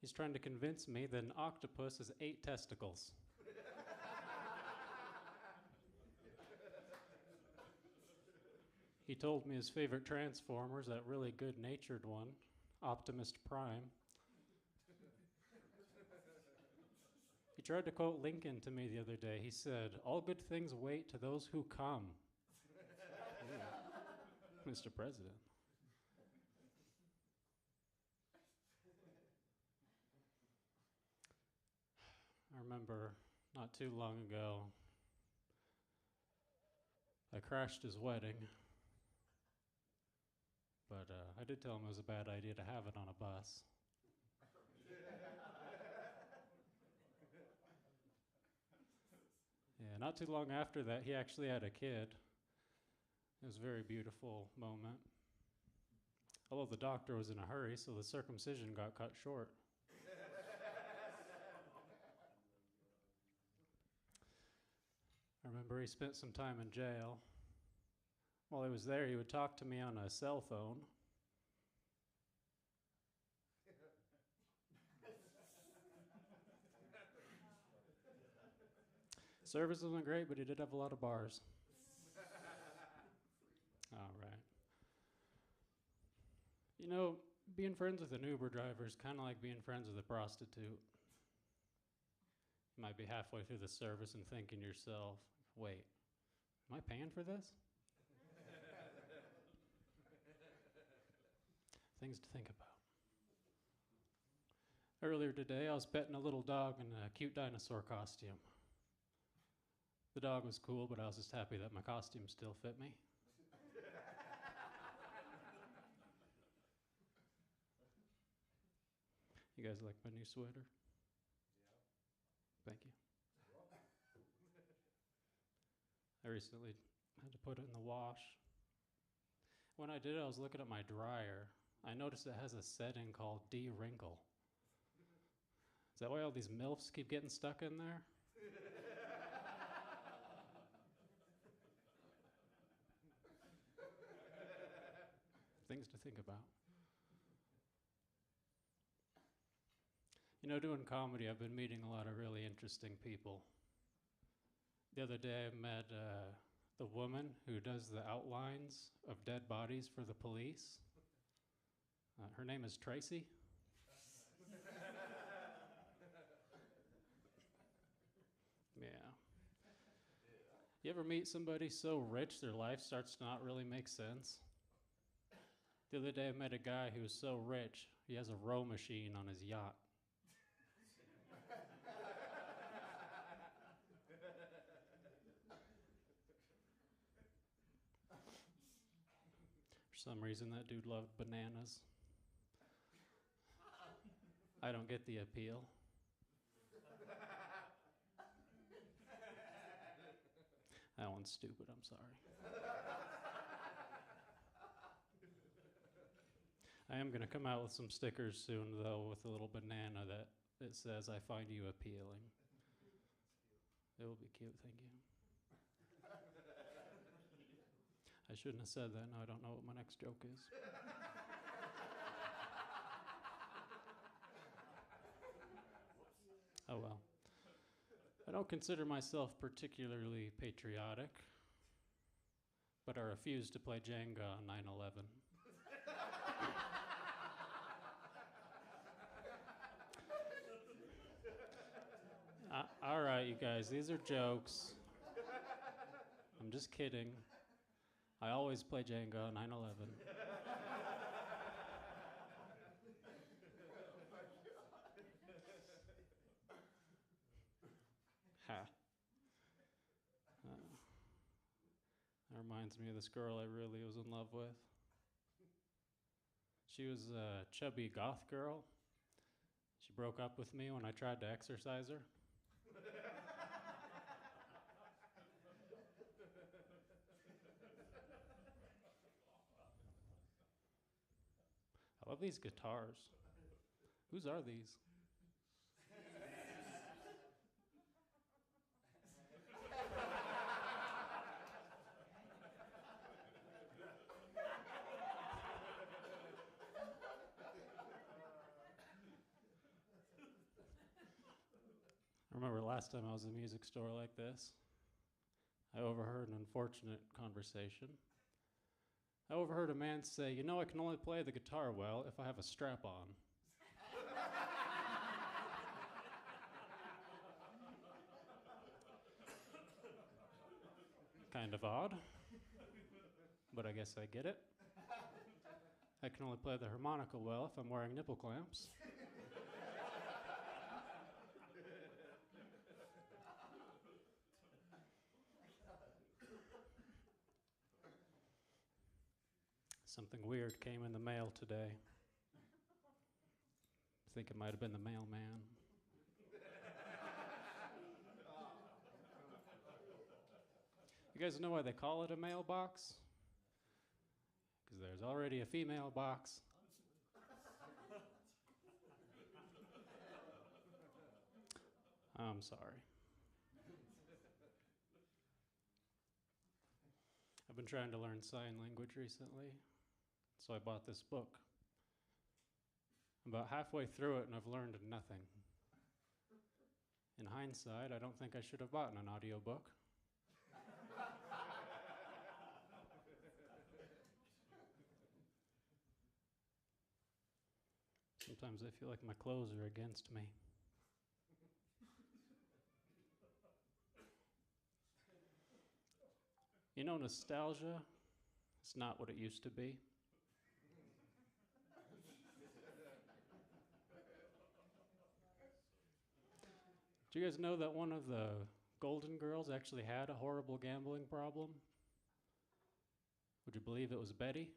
He's trying to convince me that an octopus has 8 testicles. He told me his favorite Transformer's that really good-natured one, Optimus Prime. He tried to quote Lincoln to me the other day. He said, "All good things wait to those who come." Ooh, Mr. President. I remember not too long ago, I crashed his wedding. But I did tell him it was a bad idea to have it on a bus. Yeah, not too long after that, he actually had a kid. It was a very beautiful moment. Although the doctor was in a hurry, so the circumcision got cut short. I remember he spent some time in jail. While he was there, he would talk to me on a cell phone. Service wasn't great, but he did have a lot of bars. All right. You know, being friends with an Uber driver is kind of like being friends with a prostitute. You might be halfway through the service and thinking to yourself, wait, am I paying for this? Things to think about. Earlier today, I was petting a little dog in a cute dinosaur costume. The dog was cool, but I was just happy that my costume still fit me. You guys like my new sweater? Thank you. I recently had to put it in the wash. When I did it, I was looking at my dryer. I noticed it has a setting called de-wrinkle. Is that why all these MILFs keep getting stuck in there? Things to think about. You know, doing comedy, I've been meeting a lot of really interesting people. The other day, I met the woman who does the outlines of dead bodies for the police. Her name is Tracy. Yeah. You ever meet somebody so rich their life starts to not really make sense? The other day, I met a guy who was so rich, he has a row machine on his yacht. For some reason, that dude loved bananas. I don't get the appeal. That one's stupid, I'm sorry. I am going to come out with some stickers soon, though, with a little banana that it says, "I find you appealing." It will be cute, thank you. I shouldn't have said that. Now I don't know what my next joke is. Oh well. I don't consider myself particularly patriotic, but I refuse to play Jenga on 9/11. All right, you guys, these are jokes. I'm just kidding. I always play Jenga on 9/11. Ha. That reminds me of this girl I really was in love with. She was a chubby goth girl. She broke up with me when I tried to exercise her. I love these guitars. Whose are these? I remember last time I was in a music store like this, I overheard an unfortunate conversation. I overheard a man say, "You know, I can only play the guitar well if I have a strap on." Kind of odd, but I guess I get it. I can only play the harmonica well if I'm wearing nipple clamps. Something weird came in the mail today. I think it might have been the mailman. You guys know why they call it a mailbox? Because there's already a female box. I'm sorry. I've been trying to learn sign language recently, so I bought this book. I'm about halfway through it and I've learned nothing. In hindsight, I don't think I should have bought an audiobook. Sometimes I feel like my clothes are against me. You know, nostalgia, it's not what it used to be. Do you guys know that one of the Golden Girls actually had a horrible gambling problem? Would you believe it was Betty?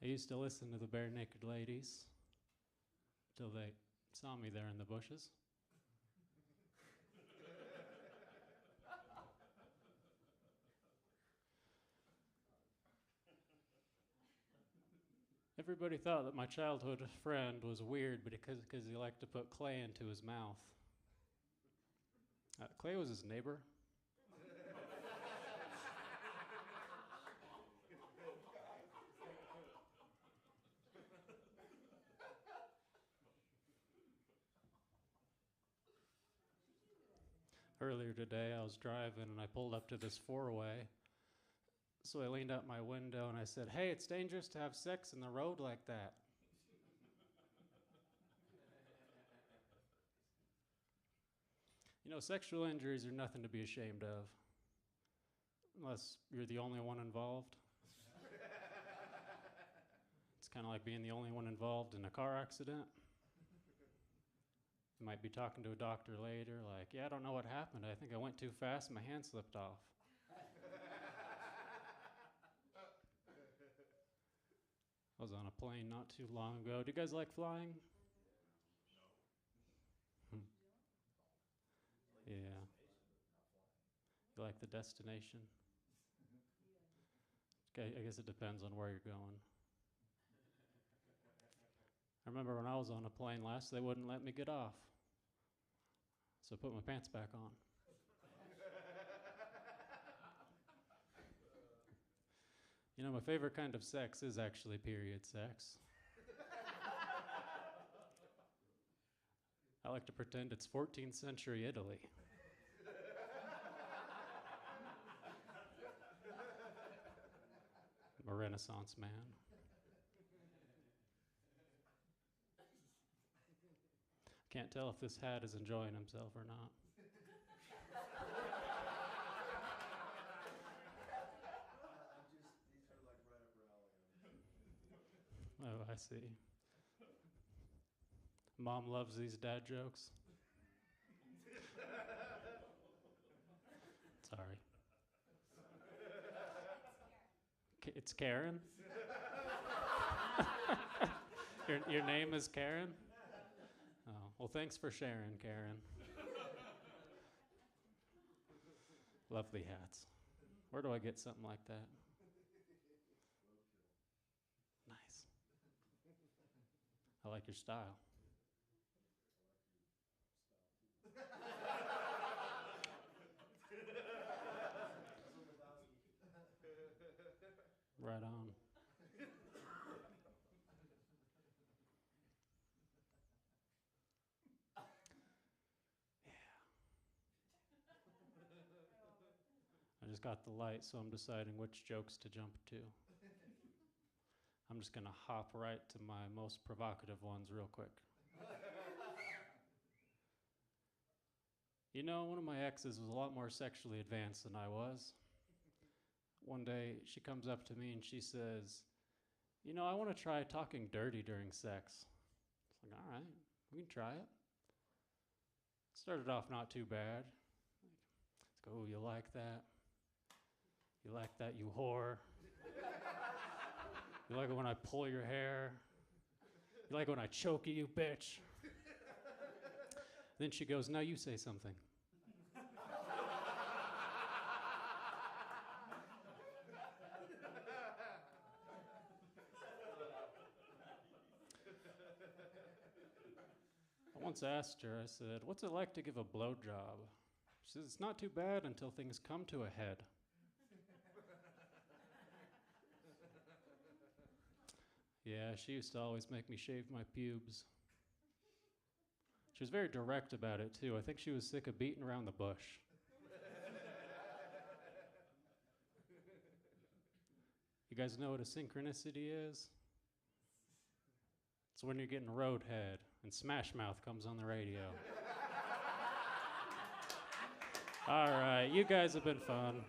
I used to listen to the Bare Naked Ladies till they saw me there in the bushes. Everybody thought that my childhood friend was weird because he liked to put clay into his mouth. Clay was his neighbor. Earlier today, I was driving and I pulled up to this four-way. So I leaned out my window and I said, "Hey, it's dangerous to have sex in the road like that." You know, sexual injuries are nothing to be ashamed of, unless you're the only one involved. It's kind of like being the only one involved in a car accident. You might be talking to a doctor later, like, "Yeah, I don't know what happened. I think I went too fast and my hand slipped off." I was on a plane not too long ago. Do you guys like flying? No. Yeah. You like the destination? Okay, I guess it depends on where you're going. I remember when I was on a plane last, they wouldn't let me get off. So I put my pants back on. You know, my favorite kind of sex is actually period sex. I like to pretend it's 14th century Italy. I'm a Renaissance man. Can't tell if this hat is enjoying himself or not. Oh, I see. Mom loves these dad jokes. Sorry. It's Karen? Your name is Karen? Oh, well, thanks for sharing, Karen. Lovely hats. Where do I get something like that? Nice. I like your style. Right on. I just got the light, so I'm deciding which jokes to jump to. I'm just going to hop right to my most provocative ones real quick. You know, one of my exes was a lot more sexually advanced than I was. One day, she comes up to me and she says, "You know, I want to try talking dirty during sex." It's like, all right, we can try it. Started off not too bad. Let's go, "Oh, you like that? You like that, you whore? You like it when I pull your hair? You like it when I choke you, bitch?" Then she goes, "Now you say something." I once asked her, I said, "What's it like to give a blowjob?" She says, "It's not too bad until things come to a head." Yeah, she used to always make me shave my pubes. She was very direct about it, too. I think she was sick of beating around the bush. You guys know what a synchronicity is? It's when you're getting Roadhead and Smash Mouth comes on the radio. All right, you guys have been fun.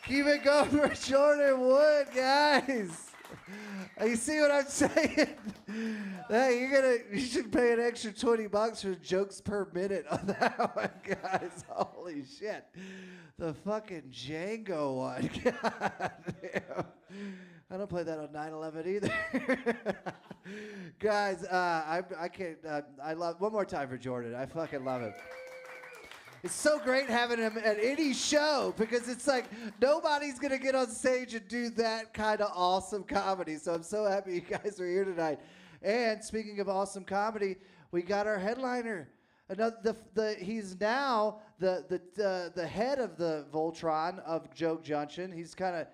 Keep it going for Jordan Wood, guys. You see what I'm saying? Hey, you should pay an extra $20 for jokes per minute on that one, guys. Holy shit. The fucking Django one. God damn. I don't play that on 9/11 either. Guys, I can't. I love one more time for Jordan. I fucking love him. It's so great having him at any show because it's like nobody's going to get on stage and do that kind of awesome comedy. So I'm so happy you guys are here tonight. And speaking of awesome comedy, we got our headliner. He's now the head of the Voltron of Joke Junction. He's kind of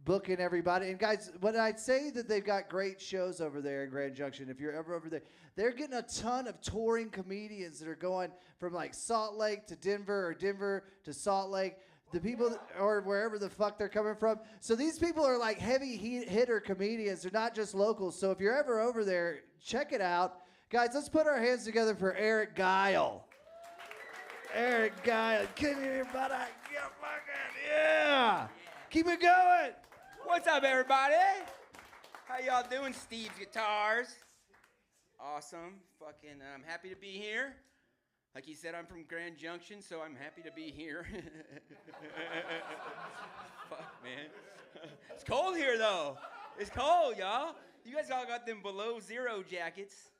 booking everybody. And guys, when I say that they've got great shows over there in Grand Junction, if you're ever over there, they're getting a ton of touring comedians that are going from like Salt Lake to Denver or Denver to Salt Lake. The people, or wherever the fuck they're coming from. So these people are like heavy hitter comedians. They're not just locals. So if you're ever over there, check it out. Guys, let's put our hands together for Eric Guile. Eric Guile. Come here, buddy. Yeah. Keep it going. What's up, everybody? How y'all doing? Steve's Guitars. Awesome. Fucking, I'm happy to be here. Like he said, I'm from Grand Junction, so I'm happy to be here. Fuck, man. It's cold here, though. It's cold, y'all. You guys all got them below zero jackets.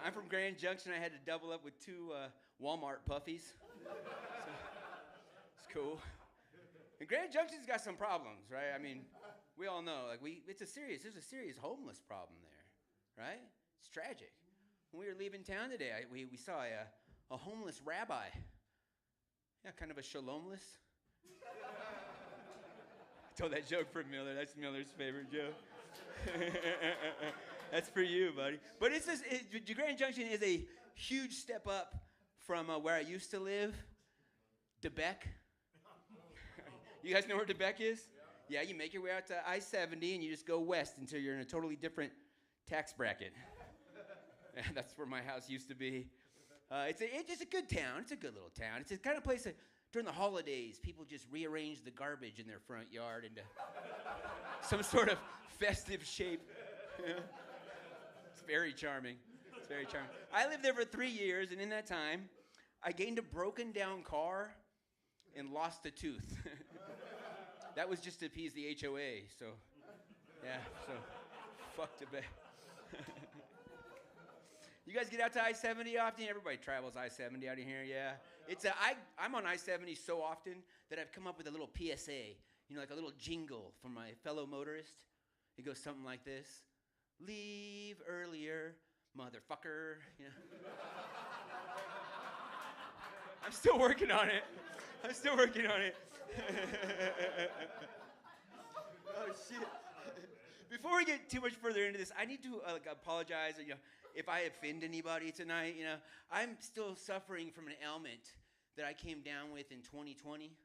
I'm from Grand Junction. I had to double up with 2 Walmart puffies. So, it's cool. And Grand Junction's got some problems, right? I mean, we all know, like there's a serious homeless problem there, right? It's tragic. When we were leaving town today, we saw a homeless rabbi. Yeah, kind of a shalomless. I told that joke for Miller. That's Miller's favorite joke. That's for you, buddy. But Grand Junction is a huge step up from where I used to live, DeBeck. You guys know where DeBeck is? Yeah, you make your way out to I-70 and you just go west until you're in a totally different tax bracket. That's where my house used to be. It's just a good town. It's a good little town. It's the kind of place that during the holidays, people just rearrange the garbage in their front yard into some sort of festive shape. It's very charming. It's very charming. I lived there for 3 years, and in that time, I gained a broken down car and lost a tooth. That was just to appease the HOA, so, yeah, so, fuck to bed. You guys get out to I-70 often? Everybody travels I-70 out of here, yeah. I'm on I-70 so often that I've come up with a little PSA, like a little jingle for my fellow motorist. It goes something like this: leave earlier, motherfucker. I'm still working on it. Oh, shit. Before we get too much further into this, I need to apologize. If I offend anybody tonight, I'm still suffering from an ailment that I came down with in 2020.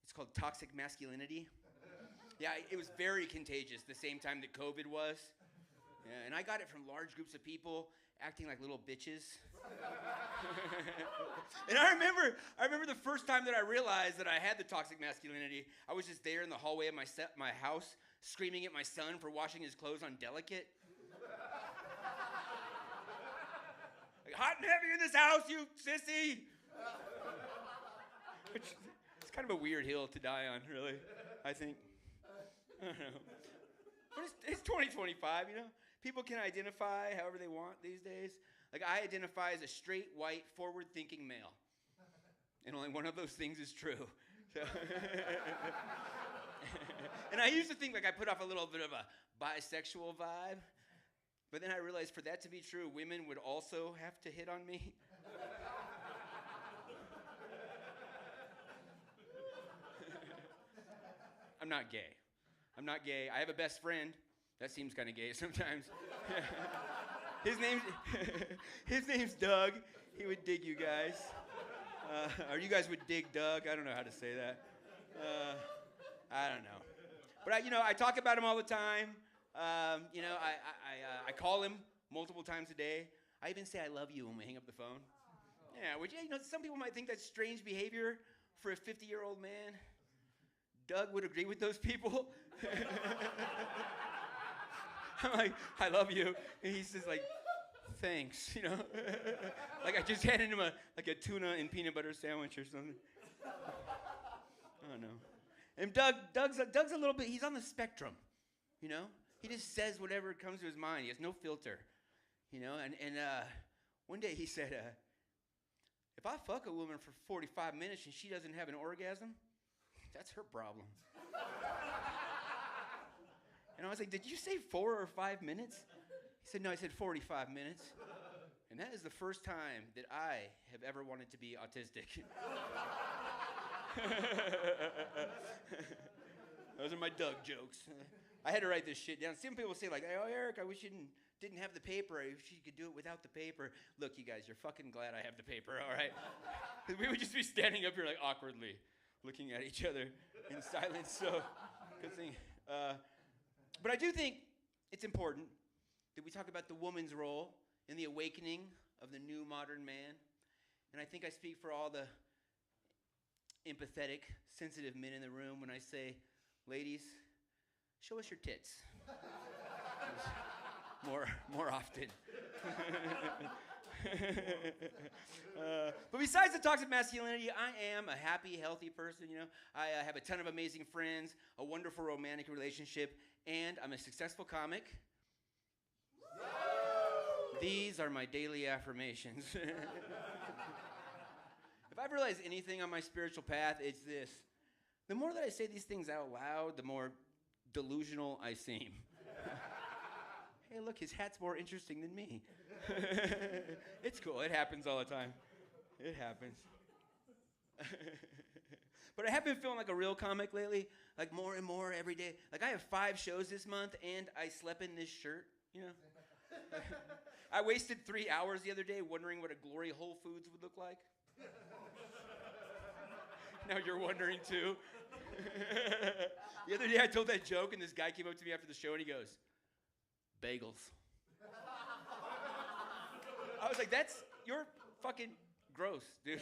It's called toxic masculinity. Yeah, it was very contagious the same time that COVID was. Yeah, and I got it from large groups of people acting like little bitches. And I remember the first time that I realized that I had the toxic masculinity. I was just there in the hallway of my house, screaming at my son for washing his clothes on Delicate. Like, hot and heavy in this house, you sissy! Which, it's kind of a weird hill to die on, really, I think. I don't know. But it's 2025, People can identify however they want these days. Like, I identify as a straight, white, forward-thinking male. And only one of those things is true. So and I used to think like I put off a little bit of a bisexual vibe. But then I realized for that to be true, women would also have to hit on me. I'm not gay. I'm not gay. I have a best friend. That seems kind of gay sometimes. His name's Doug. He would dig you guys. Or you guys would dig Doug. I don't know how to say that. I don't know. But I talk about him all the time. I call him multiple times a day. I even say I love you when we hang up the phone. Yeah, which some people might think that's strange behavior for a 50-year-old man. Doug would agree with those people. I'm like, I love you. And he's just like, thanks, like I just handed him a tuna and peanut butter sandwich or something. I don't know. And Doug's a little bit, he's on the spectrum, He just says whatever comes to his mind. He has no filter, And one day he said, if I fuck a woman for 45 minutes and she doesn't have an orgasm, that's her problem. And I was like, did you say 4 or 5 minutes? He said, no, I said 45 minutes. And that is the first time that I have ever wanted to be autistic. Those are my Doug jokes. I had to write this shit down. Some people say like, oh, Eric, I wish you didn't have the paper. I wish you could do it without the paper. Look, you guys, you're fucking glad I have the paper, all right? Because we would just be standing up here like awkwardly looking at each other in silence. So, good thing. But I do think it's important that we talk about the woman's role in the awakening of the new modern man. And I think I speak for all the empathetic, sensitive men in the room when I say, ladies, show us your tits. more often. But besides the toxic masculinity, I am a happy, healthy person, I have a ton of amazing friends, a wonderful romantic relationship, and I'm a successful comic. These are my daily affirmations. If I've realized anything on my spiritual path, it's this. The more that I say these things out loud, the more delusional I seem. Hey, look, his hat's more interesting than me. It's cool. It happens all the time. It happens. But I have been feeling like a real comic lately, like more and more every day. Like I have 5 shows this month, and I slept in this shirt, I wasted 3 hours the other day wondering what a Glory Whole Foods would look like. Now you're wondering too. The other day I told that joke, and this guy came up to me after the show, and he goes, bagels. I was like, you're fucking gross, dude.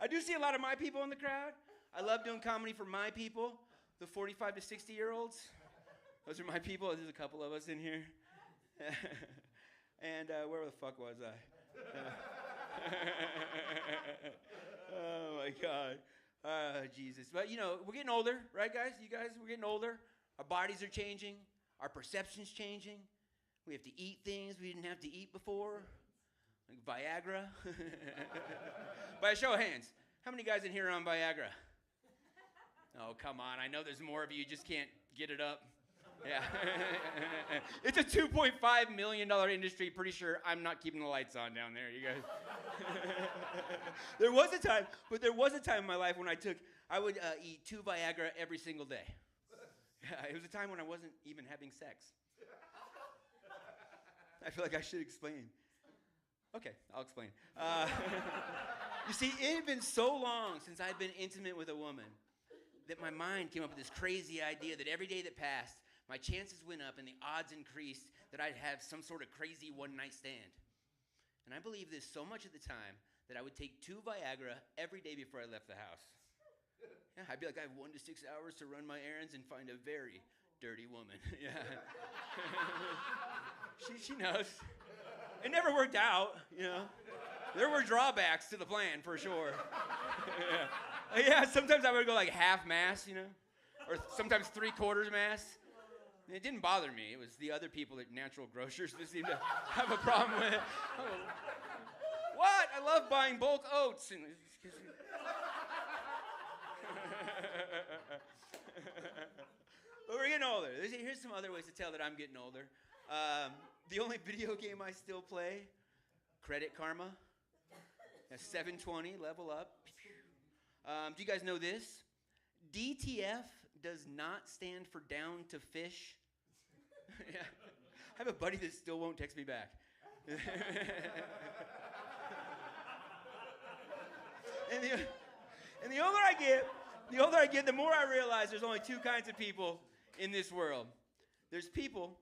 I do see a lot of my people in the crowd. I love doing comedy for my people, the 45 to 60-year-olds. Those are my people. There's a couple of us in here. And where the fuck was I? Oh, my God. Jesus. But, we're getting older, right, guys? You guys, we're getting older. Our bodies are changing. Our perception's changing. We have to eat things we didn't have to eat before, like Viagra. By a show of hands, how many guys in here are on Viagra? Oh, come on. I know there's more of you just can't get it up. Yeah. It's a $2.5 million industry. Pretty sure I'm not keeping the lights on down there, you guys. There was a time in my life when I would eat 2 Viagra every single day. Yeah, it was a time when I wasn't even having sex. I feel like I should explain. Okay, I'll explain. You see, it had been so long since I'd been intimate with a woman that my mind came up with this crazy idea that every day that passed, my chances went up and the odds increased that I'd have some sort of crazy one-night stand. And I believed this so much at the time that I would take 2 Viagra every day before I left the house. Yeah, I'd be like, I have 1 to 6 hours to run my errands and find a very dirty woman. Yeah. She knows. It never worked out, There were drawbacks to the plan, for sure. Yeah. Yeah, sometimes I would go like half mass, or sometimes 3/4 mass. And it didn't bother me. It was the other people at Natural Grocers that seemed to have a problem with it. What? I love buying bulk oats. But we're getting older. Here's some other ways to tell that I'm getting older. The only video game I still play, Credit Karma. That's 720, level up. Do you guys know this? DTF does not stand for down to fish. Yeah. I have a buddy that still won't text me back. and the older I get, the more I realize there's only two kinds of people in this world. There's people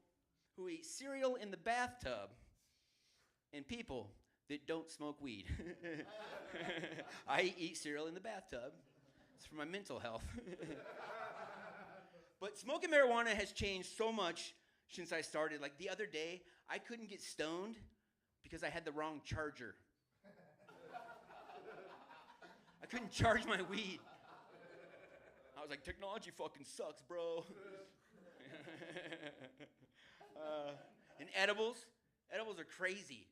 who eat cereal in the bathtub and people that don't smoke weed. I eat cereal in the bathtub. It's for my mental health. But smoking marijuana has changed so much since I started. Like the other day, I couldn't get stoned because I had the wrong charger. I couldn't charge my weed. I was like, technology fucking sucks, bro. And edibles are crazy,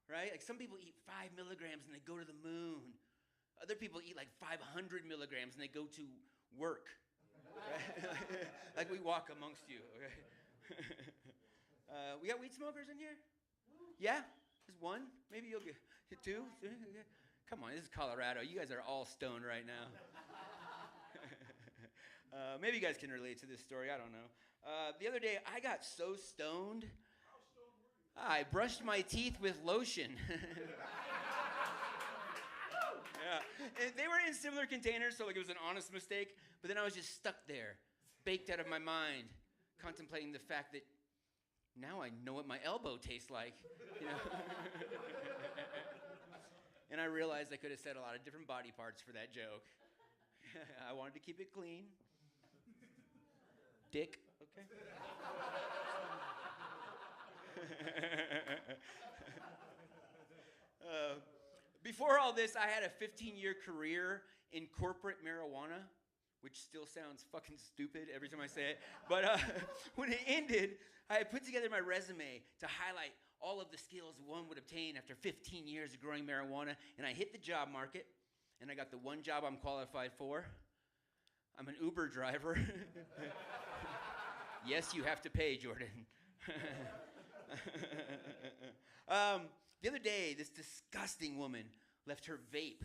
right? Like some people eat 5 milligrams and they go to the moon. Other people eat like 500 milligrams and they go to work. Right? Like we walk amongst you, okay? We got weed smokers in here? Yeah? Just one? Maybe you'll get two? Come on, this is Colorado. You guys are all stoned right now. Maybe you guys can relate to this story. I don't know. The other day, I got so stoned. How stoned were you? I brushed my teeth with lotion. Yeah. And they were in similar containers, so like it was an honest mistake. But then I was just stuck there, baked out of my mind, contemplating the fact that now I know what my elbow tastes like. You know? And I realized I could have said a lot of different body parts for that joke. I wanted to keep it clean. Dick, okay? Before all this, I had a 15-year career in corporate marijuana, which still sounds fucking stupid every time I say it. But when it ended, I had put together my resume to highlight all of the skills one would obtain after 15 years of growing marijuana, and I hit the job market, and I got the one job I'm qualified for. I'm an Uber driver. Yes, you have to pay, Jordan. The other day, this disgusting woman left her vape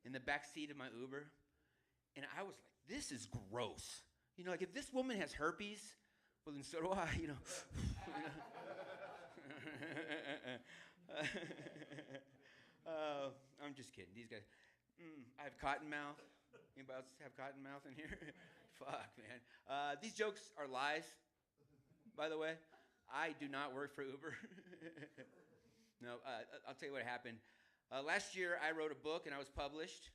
in the back seat of my Uber, and I was like, this is gross. You know, like if this woman has herpes, well, then so do I, you know. I'm just kidding. These guys, I have cotton mouth. Anybody else have cotton mouth in here? Fuck, man. These jokes are lies, by the way. I do not work for Uber. No, I'll tell you what happened. Last year, I wrote a book, and I was published.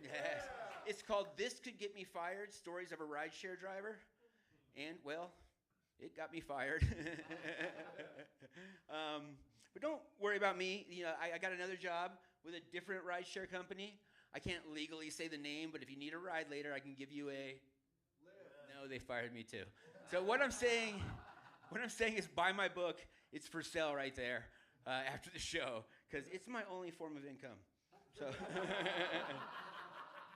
Yes. It's called This Could Get Me Fired, Stories of a Rideshare Driver. And, well, it got me fired. But don't worry about me. You know, I got another job with a different rideshare company. I can't legally say the name, but if you need a ride later, I can give you a... No, they fired me too. So what I'm saying is buy my book. It's for sale right there after the show, because it's my only form of income. So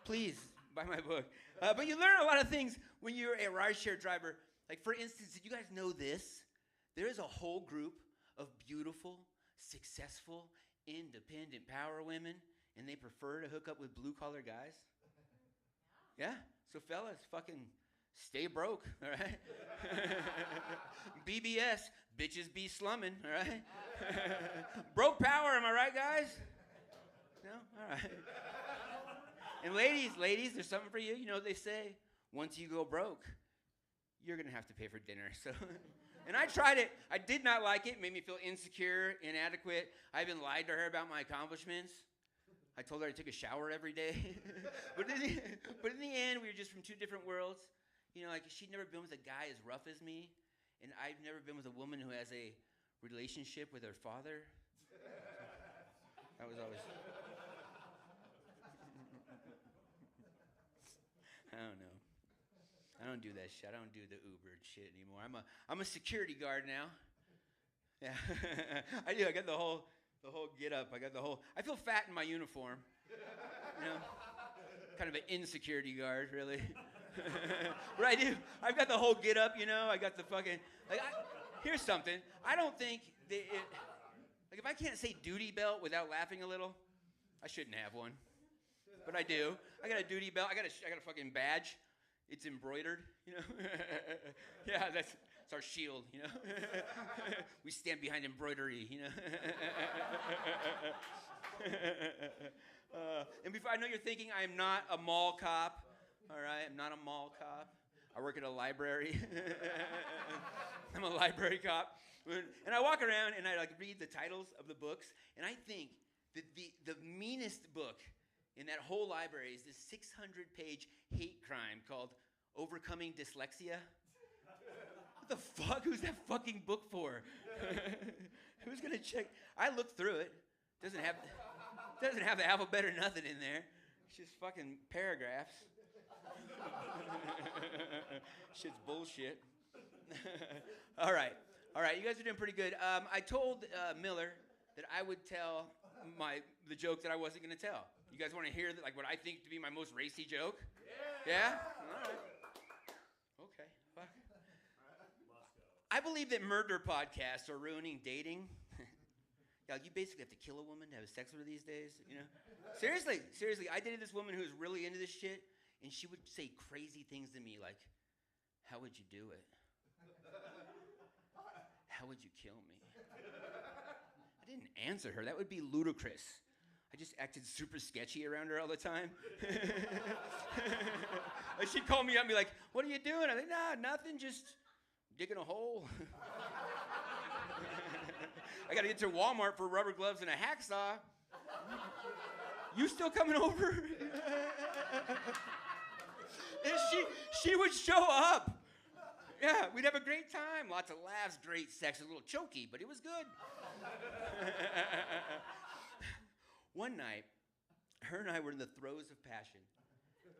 please buy my book. But you learn a lot of things when you're a rideshare driver. Like, for instance, did you guys know this? There is a whole group of beautiful, successful, independent power women, and they prefer to hook up with blue-collar guys. Yeah? So fellas, fucking stay broke, all right? BBS, bitches be slumming, all right? Broke power, am I right, guys? No? All right. And ladies, there's something for you. You know what they say? Once you go broke, you're going to have to pay for dinner. So, and I tried it. I did not like it. It made me feel insecure, inadequate. I even lied to her about my accomplishments. I told her I took a shower every day. but in the end, we were just from two different worlds. You know, like she'd never been with a guy as rough as me, and I've never been with a woman who has a relationship with her father. That was always... I don't know. I don't do that shit. I don't do the Uber shit anymore. I'm a security guard now. Yeah, I do. I got the whole get up. I feel fat in my uniform. You know, kind of an insecurity guard, really. But I do. I've got the whole get up. You know, I got the fucking. Here's something. I don't think that like if I can't say duty belt without laughing a little, I shouldn't have one. but I do. I got a duty belt. I got a fucking badge. It's embroidered, you know. Yeah, that's our shield, you know. We stand behind embroidery, you know. And before I know you're thinking I am not a mall cop. All right, I'm not a mall cop. I work at a library. I'm a library cop. And I walk around and I like read the titles of the books, and I think that the meanest book in that whole library is this 600-page hate crime called Overcoming Dyslexia. What the fuck? Who's that fucking book for? Who's gonna check? I looked through it. Doesn't have the alphabet or nothing in there. It's just fucking paragraphs. Shit's bullshit. All right. You guys are doing pretty good. I told Miller that I would tell the joke that I wasn't gonna tell. You guys want to hear like what I think to be my most racy joke? Yeah? All right. Okay. Fuck. I believe that murder podcasts are ruining dating. Yeah, you basically have to kill a woman to have sex with her these days, you know? Seriously. I dated this woman who was really into this shit, and she would say crazy things to me like, how would you do it? How would you kill me? I didn't answer her. That would be ludicrous. I just acted super sketchy around her all the time. And she'd call me up and be like, what are you doing? I'm like, nah, nothing, just digging a hole. I gotta get to Walmart for rubber gloves and a hacksaw. You still coming over? And she would show up. Yeah, we'd have a great time. Lots of laughs, great sex, a little choky, but it was good. One night, her and I were in the throes of passion.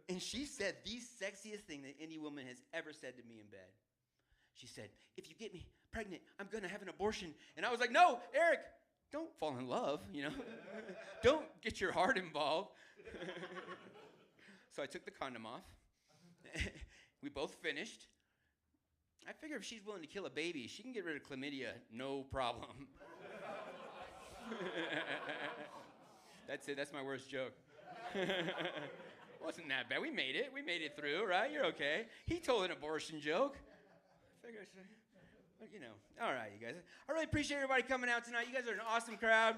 And she said the sexiest thing that any woman has ever said to me in bed. She said, if you get me pregnant, I'm going to have an abortion. And I was like, no, Eric, don't fall in love, you know. Don't get your heart involved. So I took the condom off. We both finished. I figure if she's willing to kill a baby, she can get rid of chlamydia, no problem. That's it. That's my worst joke. Wasn't that bad. We made it. We made it through, right? You're okay. He told an abortion joke. I figure, you know. All right, you guys. I really appreciate everybody coming out tonight. You guys are an awesome crowd.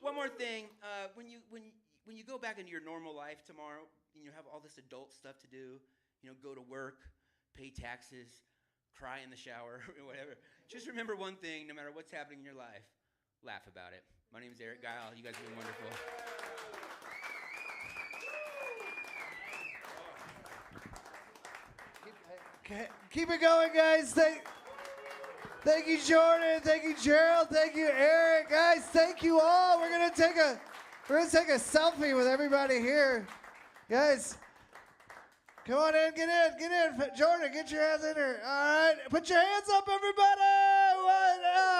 One more thing. When you go back into your normal life tomorrow, and you have all this adult stuff to do, you know, go to work, pay taxes, cry in the shower, whatever. Just remember one thing, no matter what's happening in your life, laugh about it. My name is Eric Guile. You guys have been wonderful. Keep it going, guys. Thank you, Jordan. Thank you, Gerald. Thank you, Eric. Guys, thank you all. We're gonna take a selfie with everybody here. Guys, come on in, get in. Jordan, get your hands in here. All right, put your hands up, everybody.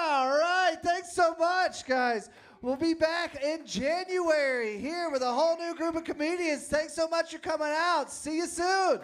All right, thanks so much, guys. We'll be back in January here with a whole new group of comedians. Thanks so much for coming out. See you soon.